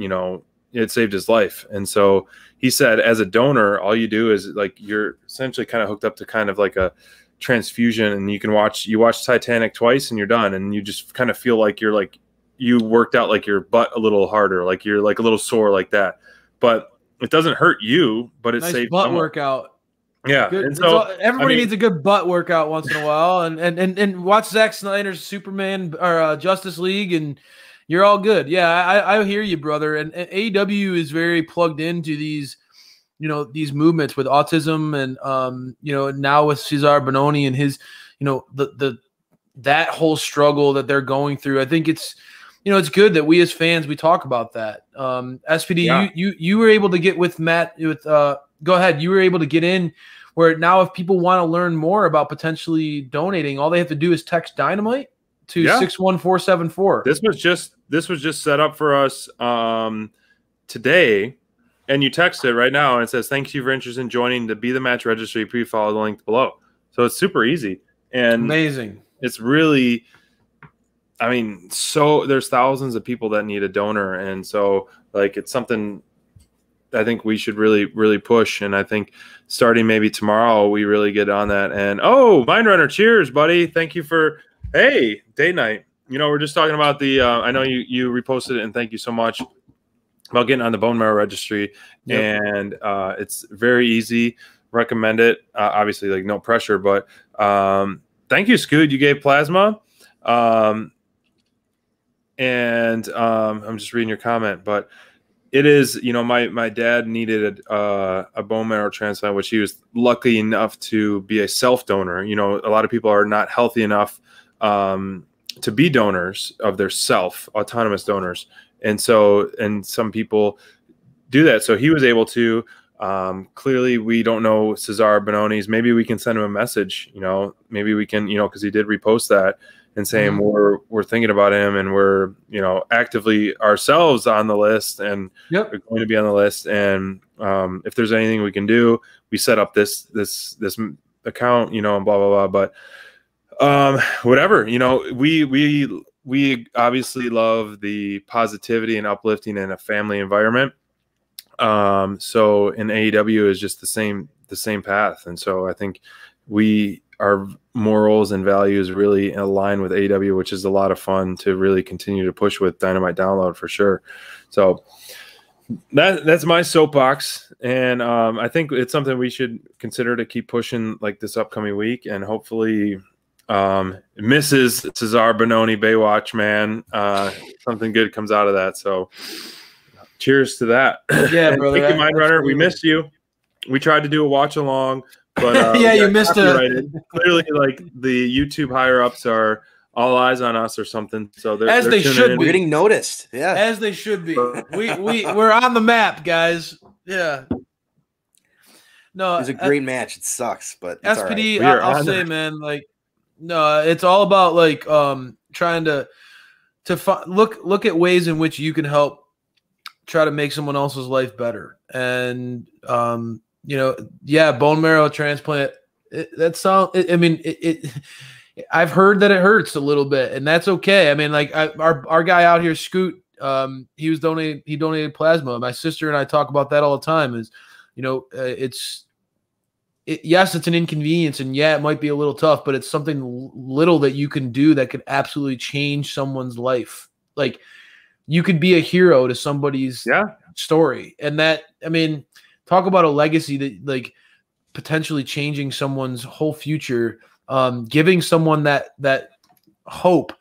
it saved his life. And so he said, as a donor, all you do is you're essentially kind of hooked up to kind of like a transfusion, and you watch Titanic twice and you're done. And you just kind of feel like you worked out like your butt a little harder, like you're like a little sore like that. But it doesn't hurt you, but it saves butt someone. workout. Yeah. Good. And so everybody needs a good butt workout once in a while, and watch Zack Snyder's Superman or Justice League, and you're all good. Yeah, I hear you, brother. And AEW is very plugged into these, these movements with autism, and now with Cesar Bononi and his, that whole struggle that they're going through. I think it's, it's good that we as fans, we talk about that. SPD, yeah. you were able to get with Matt with go ahead. You were able to get in where now if people want to learn more about potentially donating, all they have to do is text Dynamite to 61474. This was just set up for us today, and you text it right now and it says, "Thank you for interest in joining the Be the Match registry. Please follow the link below." So it's super easy and amazing. It's really, I mean, so there's thousands of people that need a donor, and so it's something I think we should really push. And I think starting maybe tomorrow, we really get on that. And Mind Runner, cheers, buddy. Thank you for date night. We're just talking about the. I know you reposted it, and thank you so much about getting on the bone marrow registry. Yep. And it's very easy. Recommend it. Obviously, like no pressure, but thank you, Scoot. You gave plasma. And I'm just reading your comment, but it is, my dad needed a bone marrow transplant, which he was lucky enough to be a self donor. A lot of people are not healthy enough to be donors of their self, autonomous donors. And some people do that. So he was able to. Clearly, we don't know Cesar Bononi's. Maybe we can send him a message. Maybe we can, because he did repost that and saying we're thinking about him, and we're actively ourselves on the list, and we're going to be on the list. And if there's anything we can do, we set up this account, and blah blah blah. But whatever, we obviously love the positivity and uplifting in a family environment. So in AEW is just the same path. And so I think our morals and values really align with AEW, which is a lot of fun to really continue to push with Dynamite Download for sure. So that's my soapbox. And I think it's something we should consider to keep pushing like this upcoming week, and hopefully Mrs. Cesar Bononi Baywatch, man, something good comes out of that. So cheers to that. Yeah, brother. Thank you, Mind Runner. We missed you. We tried to do a watch along, but yeah, you missed it. Clearly, like the YouTube higher ups are all eyes on us or something. So they're they should be. We're getting noticed. Yeah, as they should be. We're on the map, guys. Yeah. No, it was a great match. It sucks, but it's SPD. Right. I'll say, man, like, no, it's all about like trying to look at ways in which you can help try to make someone else's life better. And bone marrow transplant, I've heard that it hurts a little bit, and that's okay. I mean, like our guy out here, Scoot, he donated plasma. My sister and I talk about that all the time. Is yes, it's an inconvenience, and yeah, it might be a little tough, but it's something little that you can do that could absolutely change someone's life. Like, you could be a hero to somebody's story. And that, talk about a legacy that, like, potentially changing someone's whole future, giving someone that hope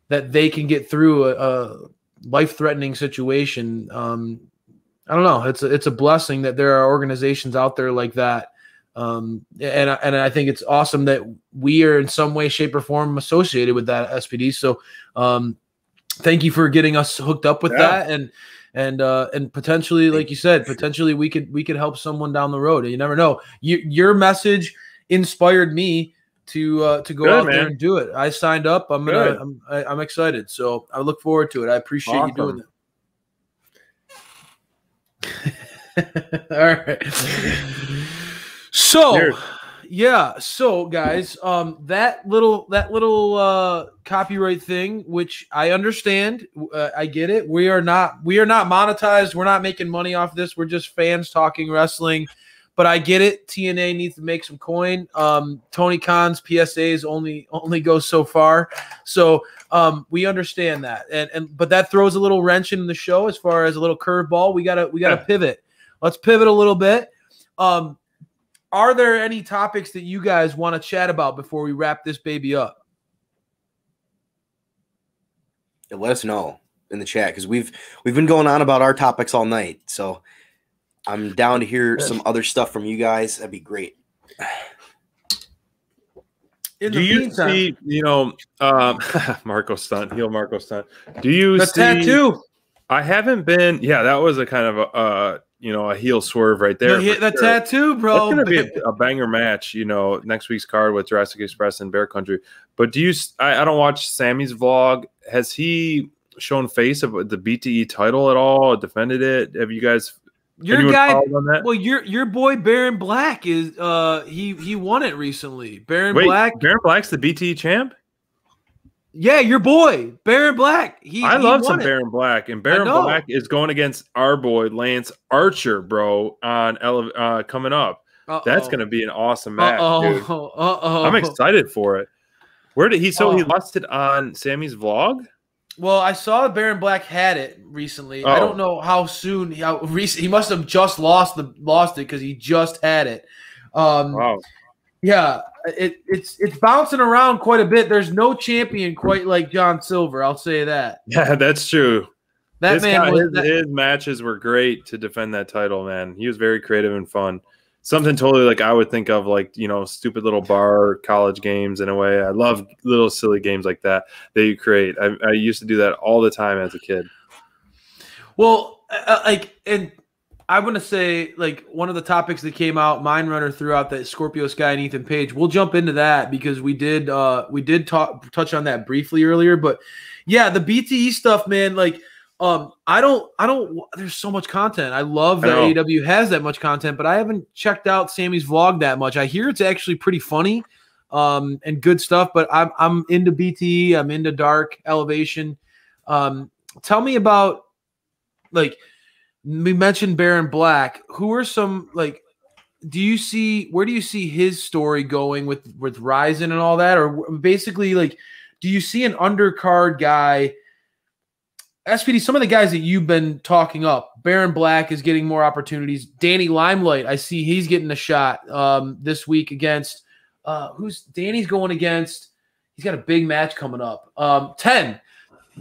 that they can get through a life-threatening situation. I don't know. It's a blessing that there are organizations out there like that. And I think it's awesome that we are in some way, shape, or form associated with that, SPD. So, thank you for getting us hooked up with that, and potentially, like you said, potentially we could help someone down the road. You never know. Your message inspired me to go out there and do it. I signed up. I'm excited. So I look forward to it. I appreciate you doing that. All right. So. Cheers. Yeah, so guys, that little copyright thing, which I understand, I get it. We are not monetized. We're not making money off this. We're just fans talking wrestling. But I get it. TNA needs to make some coin. Tony Khan's PSAs only go so far. So we understand that. But that throws a little wrench in the show as far as a little curveball. We gotta pivot. Let's pivot a little bit. Are there any topics that you guys want to chat about before we wrap this baby up? Yeah, let us know in the chat, because we've been going on about our topics all night. So I'm down to hear some other stuff from you guys. That'd be great. Do you see, Marco stunt, heel Marco stunt? Do you see tattoo? I haven't been. Yeah, that was a kind of a heel swerve right there. The tattoo, bro. It's going to be a banger match, next week's card with Jurassic Express and Bear Country. But I don't watch Sammy's vlog. Has he shown face of the BTE title at all? Defended it? Have you guys? Your guy, well, your boy Baron Black is he won it recently. Baron Black. Baron Black's the BTE champ. Yeah, your boy, Baron Black. I He love won some it. Baron Black, and Baron know. Black is going against our boy Lance Archer, bro, on coming up. That's going to be an awesome match, dude. I'm excited for it. Where did he? So he lost it on Sammy's vlog. Well, I saw Baron Black had it recently. I don't know how soon. How recent he must have just lost it because he just had it. Wow. Yeah, it's bouncing around quite a bit. There's no champion quite like John Silver. I'll say that. Yeah, that's true. That his matches were great to defend that title, man. He was very creative and fun. Something totally like I would think of, like, you know, stupid little bar college games in a way. I love little silly games like that you create. I used to do that all the time as a kid. Well, and I want to say, like, one of the topics that came out, Mind Runner threw out that Scorpio Sky and Ethan Page. We'll jump into that because we did touch on that briefly earlier. But yeah, the BTE stuff, man, like, I don't there's so much content. I love that AEW has that much content, but I haven't checked out Sammy's vlog that much. I hear it's actually pretty funny and good stuff, but I'm into BTE, I'm into Dark Elevation. Tell me about, like, we mentioned Baron Black. Who are some, like, where do you see his story going with Ryzen and all that? Or basically, like, do you see an undercard guy? SPD, some of the guys that you've been talking up, Baron Black is getting more opportunities. Danny Limelight, I see he's getting a shot this week against who's Danny's going against? He's got a big match coming up. 10.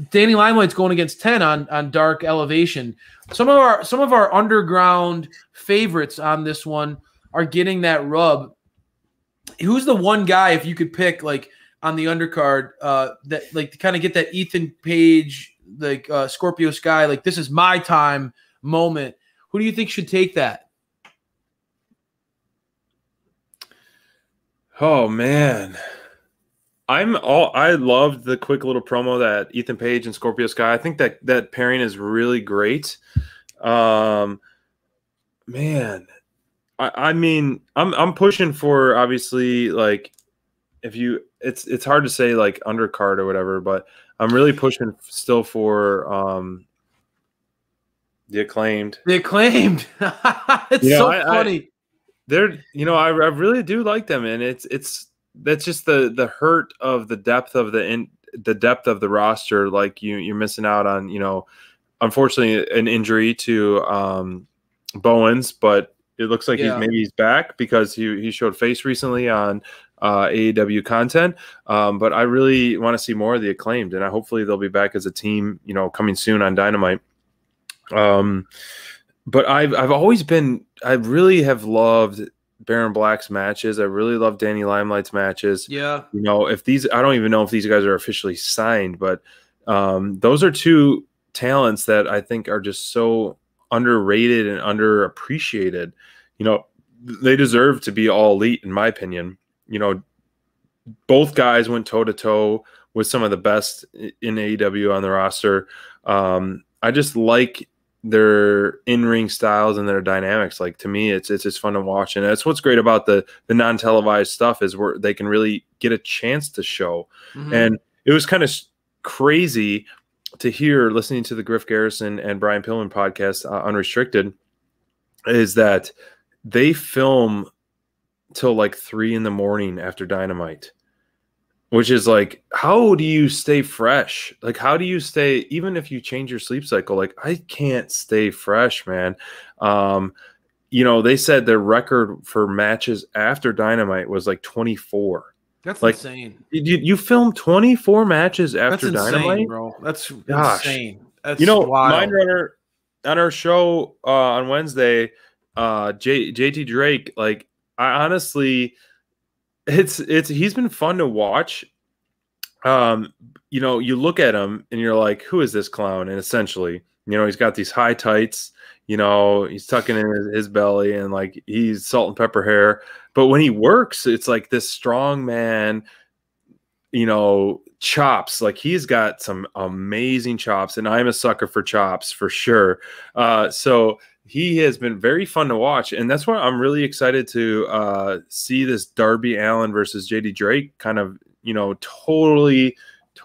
Danny Limelight's going against 10 on Dark Elevation. Some of our underground favorites on this one are getting that rub. Who's the one guy, if you could pick, like, on the undercard that, like, to kind of get that Ethan Page, like, Scorpio Sky, like, this is my time moment? Who do you think should take that? Oh man, I loved the quick little promo that Ethan Page and Scorpio Sky. I think that pairing is really great. Man, I mean, I'm pushing for, obviously, like, it's hard to say, like, undercard or whatever, but I'm really pushing still for the Acclaimed. The Acclaimed. It's so funny. They're, you know, I really do like them, and that's just the hurt of the depth of the depth of the roster. Like, you're missing out on, you know, unfortunately, an injury to Bowens, but it looks like he's back because he showed face recently on AEW content. But I really want to see more of the Acclaimed, and hopefully they'll be back as a team, you know, coming soon on Dynamite. But I really have loved Baron Black's matches. I really love Danny Limelight's matches. Yeah. You know, I don't even know if these guys are officially signed, but those are two talents that I think are just so underrated and underappreciated. You know, they deserve to be all elite, in my opinion. You know, both guys went toe-to-toe with some of the best in AEW on the roster. I just like their in-ring styles and their dynamics. Like, to me, it's just fun to watch, and that's what's great about the non-televised stuff, is where they can really get a chance to show. And it was kind of crazy to hear, listening to the Griff Garrison and Brian Pillman podcast, Unrestricted, is that they film till like 3 a.m. after Dynamite, which is like, how do you stay fresh? Like, how do you stay, even if you change your sleep cycle? Like, I can't stay fresh, man. You know, they said their record for matches after Dynamite was like 24. That's like, insane. You filmed 24 matches after That's insane, Dynamite, bro. That's insane. That's, you know, wild. Mind Runner on our show on Wednesday, JT Drake, like, I honestly, he's been fun to watch. You know, you look at him and you're like, who is this clown? And essentially, you know, he's got these high tights, you know, he's tucking in his belly, and like, he's salt and pepper hair. But when he works, it's like this strong man, you know, chops. Like, he's got some amazing chops, and I'm a sucker for chops for sure. So he has been very fun to watch, and that's why I'm really excited to see this Darby Allin versus JD Drake kind of, you know, totally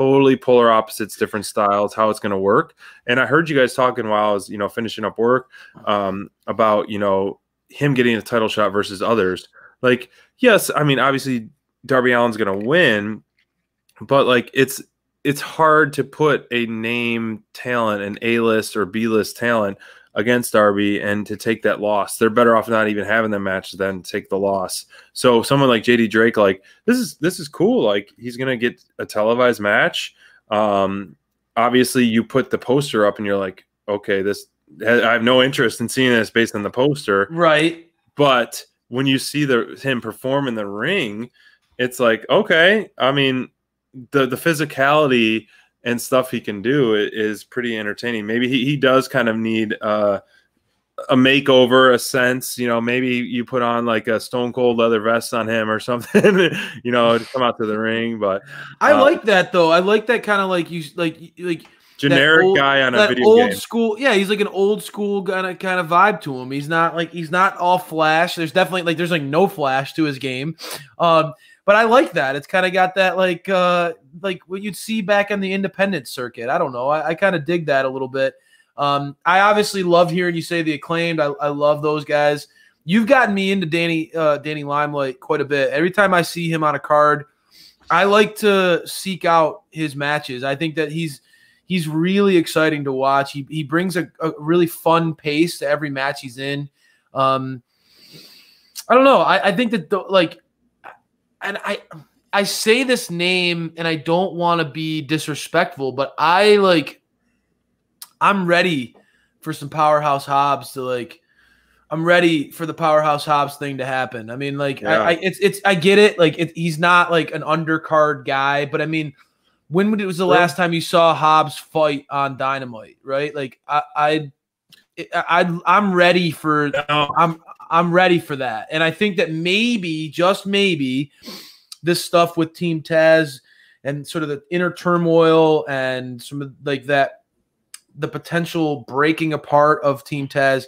totally polar opposites, different styles, how it's going to work. And I heard you guys talking while I was, finishing up work about, him getting a title shot versus others. Like, yes, I mean, obviously Darby Allin's going to win, but like it's hard to put a name talent, an A-list or B-list talent against Darby and to take that loss. They're better off not even having the match than take the loss. So someone like JD Drake, like this is cool. Like he's gonna get a televised match. Obviously you put the poster up and you're like, okay, I have no interest in seeing this based on the poster. Right. But when you see him perform in the ring, it's like, okay, I mean, the physicality and stuff he can do is pretty entertaining. Maybe he does kind of need a makeover, a sense, maybe you put on like a Stone Cold leather vest on him or something, to come out to the ring. But I like that though. I like that kind of like like generic guy on a video old game. school. Yeah, he's like an old school kind of vibe to him. He's not all flash. There's definitely there's no flash to his game. But I like that. It's kind of got that like what you'd see back on the independent circuit. I don't know. I kind of dig that a little bit. I obviously love hearing you say the Acclaimed. I love those guys. You've gotten me into Danny Limelight quite a bit. Every time I see him on a card, I like to seek out his matches. I think that he's really exciting to watch. He brings a really fun pace to every match he's in. I don't know. I think that and I say this name and I don't want to be disrespectful, but I'm ready for some Powerhouse Hobbs I'm ready for the Powerhouse Hobbs thing to happen. I mean, Yeah. I get it. He's not like an undercard guy, but I mean, when was the last time you saw Hobbs fight on Dynamite, right? Like I'm ready for I'm ready for that. And I think that maybe, just maybe, this stuff with Team Taz and sort of the inner turmoil and some of the potential breaking apart of Team Taz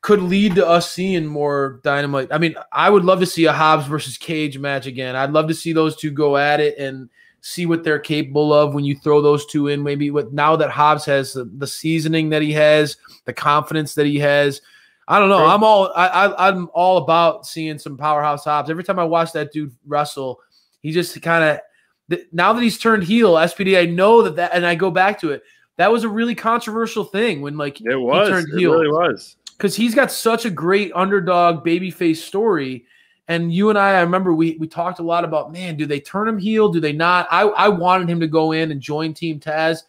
could lead to us seeing more Dynamite. I mean, I would love to see a Hobbs versus Cage match again. I'd love to see those two go at it and see what they're capable of when you throw those two in. Maybe now that Hobbs has the seasoning that he has, the confidence that he has. I don't know. Sure. I'm all about seeing some Powerhouse Hobbs. Every time I watch that dude wrestle, he just kind of, now that he's turned heel, SPD, I know that, and I go back to it. That was a really controversial thing when he turned heel. It really was. Because he's got such a great underdog babyface story. And you and I remember we talked a lot about, man, do they turn him heel? Do they not? I wanted him to go in and join Team Taz.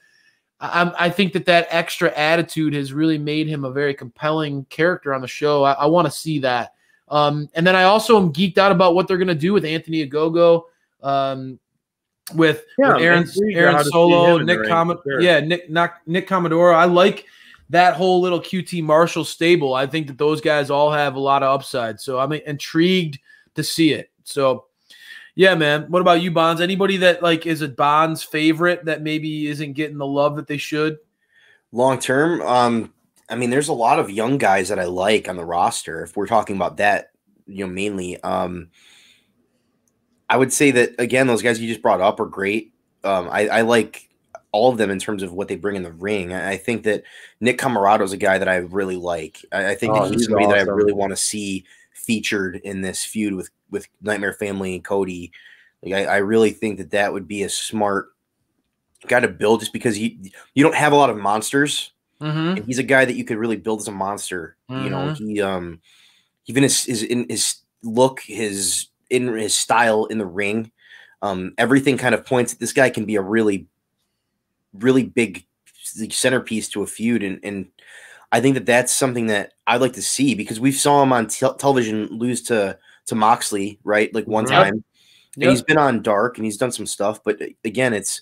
I think that extra attitude has really made him a very compelling character on the show. I want to see that. And then I also am geeked out about what they're going to do with Anthony Ogogo, with Aaron Solo, Nick Commodore. I like that whole little QT Marshall stable. I think that those guys all have a lot of upside. So I'm intrigued to see it. So yeah, man. What about you, Bonds? Anybody that is a Bonds favorite that maybe isn't getting the love that they should? Long term, I mean, there's a lot of young guys that I like on the roster. If we're talking about that, mainly, I would say that again, those guys you just brought up are great. I like all of them in terms of what they bring in the ring. I think that Nick Camarado is a guy that I really like. I think that he's somebody that I really want to see featured in this feud with Nightmare Family and Cody. I really think that would be a smart guy to build, just because you don't have a lot of monsters. Mm-hmm. And he's a guy that you could really build as a monster. Mm-hmm. He even his look, his style in the ring, everything kind of points that this guy can be a really, really big centerpiece to a feud. And I think that that's something that I'd like to see, because we saw him on television lose to Moxley, right? Like one time. And he's been on Dark and he's done some stuff, but again, it's,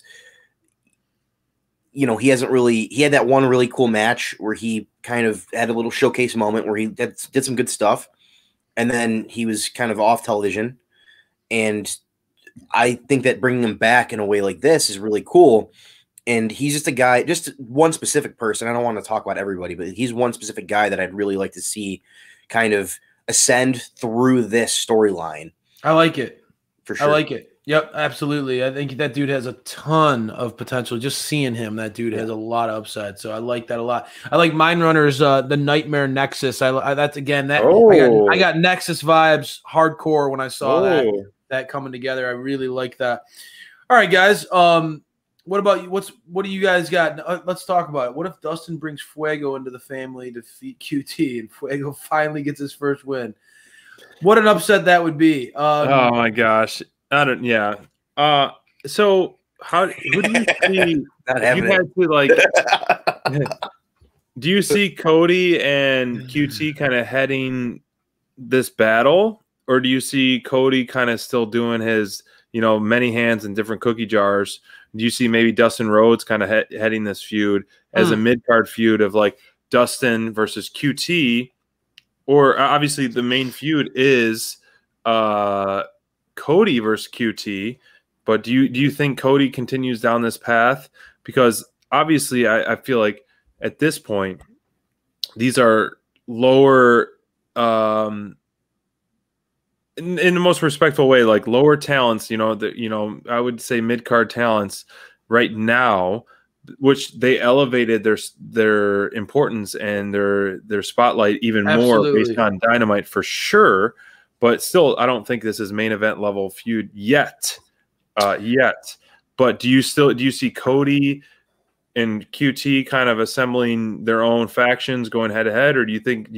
he had that one really cool match where he kind of had a little showcase moment where he did some good stuff, and then he was kind of off television. And I think that bringing him back in a way like this is really cool. And he's just a guy, just one specific person. I don't want to talk about everybody, but he's one specific guy that I'd really like to see kind of ascend through this storyline. I like it. For sure. I like it. Yep, absolutely. I think that dude has a ton of potential. Just seeing him, that dude has a lot of upside. So I like that a lot. I like Mind Runner's the Nightmare Nexus. That's again that I got Nexus vibes hardcore when I saw that coming together. I really like that. All right, guys. What about you? What do you guys got? Let's talk about it. What if Dustin brings Fuego into the family to defeat QT and Fuego finally gets his first win? What an upset that would be. Oh my gosh. I don't. Yeah. So who do you see? Not you guys see, like, do you see Cody and QT kind of heading this battle, or do you see Cody kind of still doing his, many hands in different cookie jars? Do you see maybe Dustin Rhodes kind of heading this feud as a mid card feud of like Dustin versus QT, or obviously the main feud is Cody versus QT, but do you think Cody continues down this path? Because obviously I feel like at this point these are lower in the most respectful way, like lower talents, I would say mid-card talents right now, which they elevated their importance and their spotlight even more based on Dynamite for sure. But still, I don't think this is main event level feud yet. But do you see Cody and QT kind of assembling their own factions going head to head, or do you think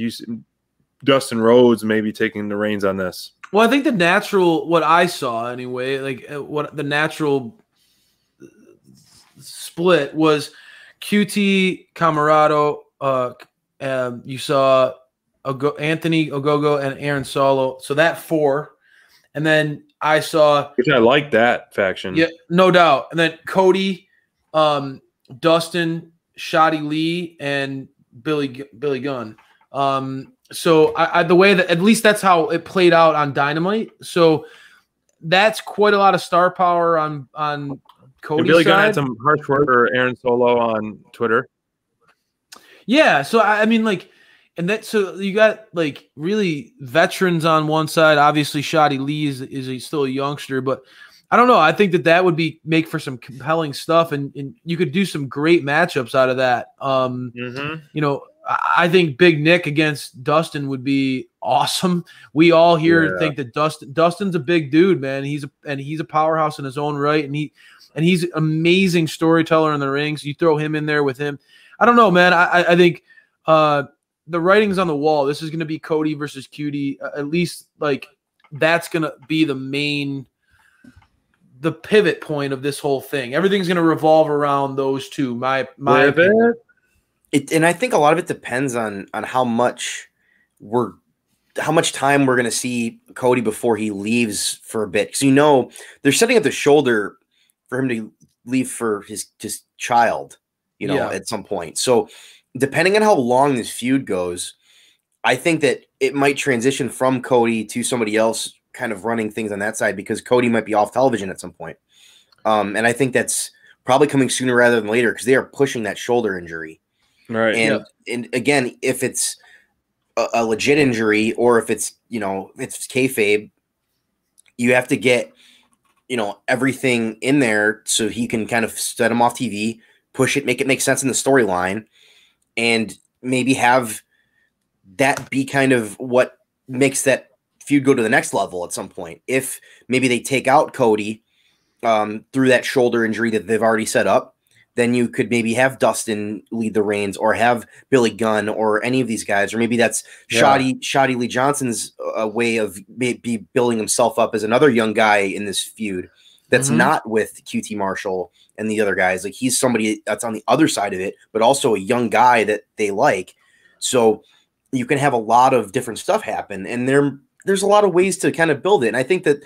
Dustin Rhodes maybe taking the reins on this? Well, I think what I saw anyway, like what the natural split was QT, Camarado, you saw Anthony Ogogo and Aaron Solo. So that 4. And then I saw, which I like that faction. Yeah, no doubt. And then Cody, Dustin, Shotty Lee, and Billy Gunn. So the way that, at least that's how it played out on Dynamite. So that's quite a lot of star power on Cody's Billy side. Gunn had some harsh words for Aaron Solo on Twitter. Yeah. So I mean, like, and that, so you got like really veterans on one side. Obviously, Shotty Lee is still a youngster, but I don't know. I think that would make for some compelling stuff, and you could do some great matchups out of that. I think Big Nick against Dustin would be awesome. We all here think that Dustin's a big dude, man. He's a powerhouse in his own right, and he's an amazing storyteller in the rings. You throw him in there with him. I don't know, man. I think the writing's on the wall. This is going to be Cody versus QT. At least like that's going to be the pivot point of this whole thing. Everything's going to revolve around those two. My opinion. And I think a lot of it depends on how much time we're going to see Cody before he leaves for a bit. Because they're setting up the shoulder for him to leave for his child, at some point. So depending on how long this feud goes, I think that it might transition from Cody to somebody else kind of running things on that side, because Cody might be off television at some point. And I think that's probably coming sooner rather than later, because they are pushing that shoulder injury. Right. And again, if it's a legit injury, or if it's, it's kayfabe, you have to get, everything in there so he can kind of set him off TV, push it, make it make sense in the storyline, and maybe have that be kind of what makes that feud go to the next level at some point. If maybe they take out Cody through that shoulder injury that they've already set up, then you could maybe have Dustin lead the reins, or have Billy Gunn, or any of these guys, or maybe that's Shotty Lee Johnson's way of maybe building himself up as another young guy in this feud that's not with QT Marshall and the other guys. Like, he's somebody that's on the other side of it, but also a young guy that they like. So you can have a lot of different stuff happen, and there's a lot of ways to kind of build it. And I think that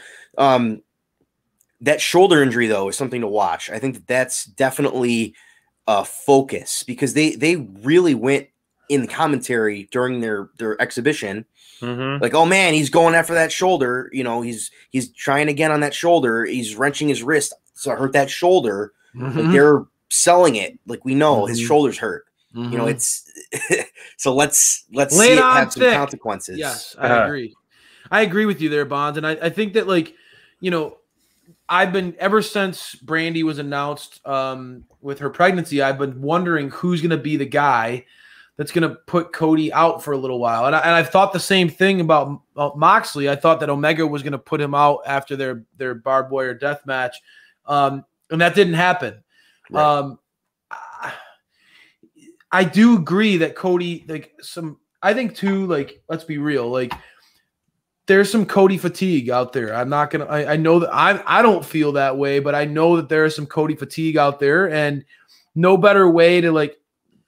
that shoulder injury, though, is something to watch. I think that's definitely a focus, because they really went in the commentary during their exhibition. Like, oh man, he's going after that shoulder. He's trying again on that shoulder. He's wrenching his wrist, so I hurt that shoulder. Like, they're selling it. Like, we know his shoulder's hurt. It's so let's see it have some consequences. Yes, I agree. I agree with you there, Bonds. And I think that, like, I've been ever since Brandy was announced with her pregnancy. I've been wondering who's going to be the guy that's going to put Cody out for a little while. And I've thought the same thing about Moxley. I thought that Omega was going to put him out after their barbed wire death match, and that didn't happen. Right. I do agree that Cody, I think too, let's be real, there's some Cody fatigue out there. I'm not gonna. I know that I don't feel that way, but I know that there is some Cody fatigue out there, and no better way to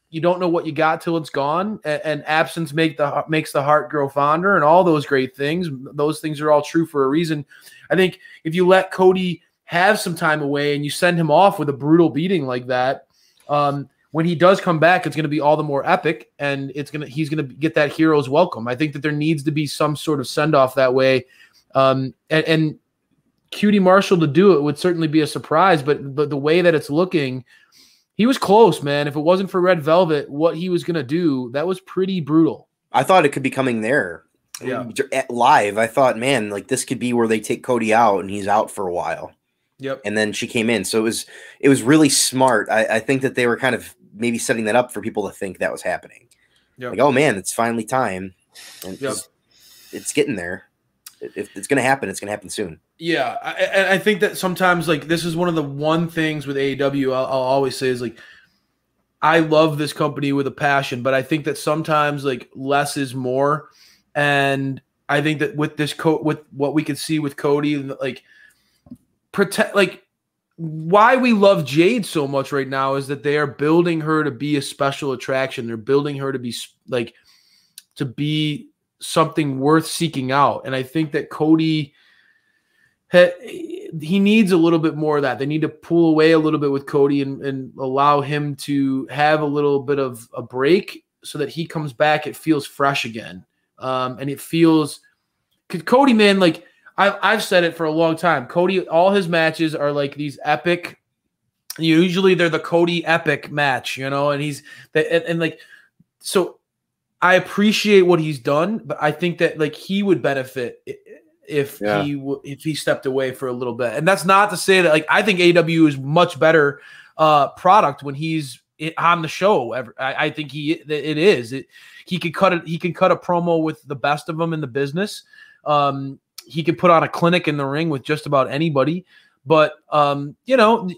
you don't know what you got till it's gone, and absence makes the heart grow fonder, and all those great things. Those things are all true for a reason. I think if you let Cody have some time away and you send him off with a brutal beating like that, when he does come back, it's going to be all the more epic, and he's going to get that hero's welcome. I think that there needs to be some sort of send off that way, and QT Marshall to do it would certainly be a surprise. But the way that it's looking, he was close, man. If it wasn't for Red Velvet, what he was going to do, that was pretty brutal. I thought it could be coming there, live. I thought, man, this could be where they take Cody out and he's out for a while. Yep. And then she came in, so it was really smart. I think that they were kind of maybe setting that up for people to think that was happening. Yep. Oh man, it's finally time, and it's getting there. If it's going to happen, it's going to happen soon. Yeah, I think that sometimes this is one of the one things with AEW I'll always say is I love this company with a passion, but I think that sometimes less is more, and I think that with this with what we could see with Cody, why we love Jade so much right now is that they are building her to be a special attraction. They're building her to be something worth seeking out. And I think that Cody, he needs a little bit more of that. They need to pull away a little bit with Cody and allow him to have a little bit of a break so that he comes back. It feels fresh again. And it feels, cause Cody, man, I've said it for a long time. Cody, all his matches are these epic. Usually they're the Cody epic match, and so I appreciate what he's done, but I think that he would benefit if he stepped away for a little bit. And that's not to say that I think AEW is much better product when he's on the show. I think it is. He can cut it. He can cut a promo with the best of them in the business. He could put on a clinic in the ring with just about anybody, but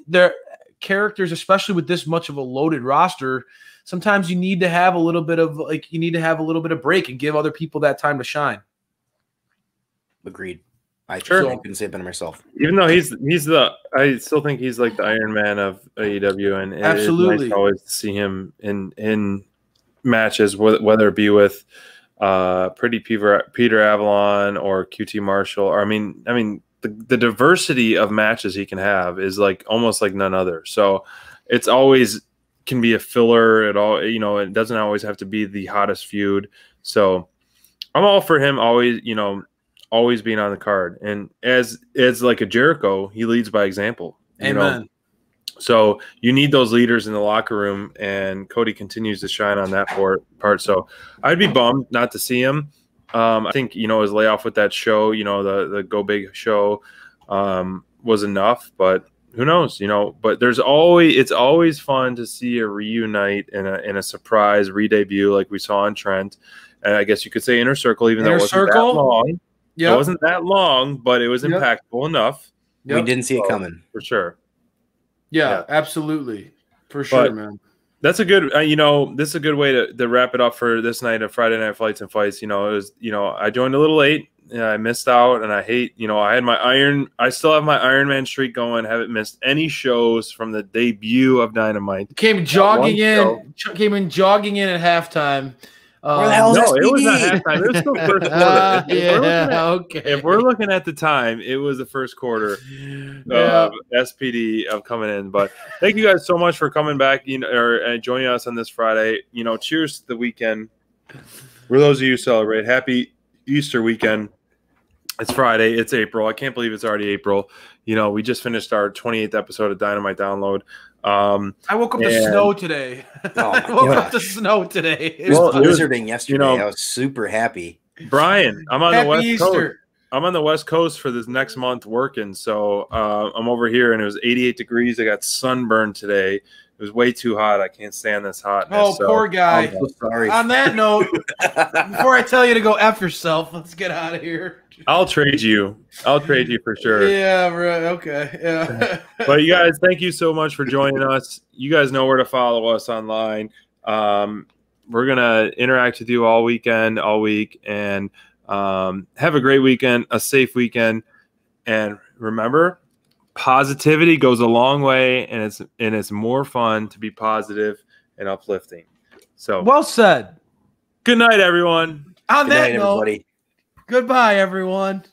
their characters, especially with this much of a loaded roster, sometimes you need to have a little bit of break and give other people that time to shine. Agreed. I couldn't say it better myself. Even though I still think he's the Iron Man of AEW, and absolutely, it's nice to always see him in matches, whether it be with Pretty Peter Avalon or QT Marshall, or I mean the diversity of matches he can have is almost like none other. So it's always can be a filler at all. It doesn't always have to be the hottest feud. So I'm all for him always being on the card. And as a Jericho, he leads by example. Amen. So you need those leaders in the locker room, and Cody continues to shine on that part. So I'd be bummed not to see him. I think, his layoff with that show, the Go Big show was enough, but who knows, but it's always fun to see a reunite in a surprise re-debut like we saw on Trent. And I guess you could say Inner Circle, even though it wasn't that long. Yep. It wasn't that long, but it was impactful enough. Yep. We didn't see it coming. For sure. Yeah, absolutely. For sure, man. That's a good, this is a good way to wrap it up for this night of Friday Night Fights and Fights. It was, I joined a little late. I missed out, and I hate, I still have my Iron Man streak going. Haven't missed any shows from the debut of Dynamite. Came in jogging in at halftime. Where the hell is SPD? It was not halftime. It was still first quarter. If we're looking at the time, it was the first quarter of SPD of coming in. But thank you guys so much for coming back, or joining us on this Friday. Cheers to the weekend. For those of you who celebrate, happy Easter weekend. It's Friday. It's April. I can't believe it's already April. We just finished our 28th episode of Dynamite Download. I woke up to snow today. I woke up to snow today. It was blizzarding yesterday. I was super happy. Brian, I'm on the West Coast. I'm on the West Coast for this next month working. So I'm over here and it was 88 degrees. I got sunburned today. It was way too hot. I can't stand this hotness. Oh, poor guy. I'm so sorry. On that note, before I tell you to go F yourself, let's get out of here. I'll trade you. I'll trade you for sure. Yeah, right. Okay. Yeah. But you guys, thank you so much for joining us. You guys know where to follow us online. We're going to interact with you all weekend, all week, and have a great weekend, a safe weekend. And remember, positivity goes a long way, and it's more fun to be positive and uplifting. So Well said. good night, everyone. On Good that night, note, everybody. goodbye, everyone.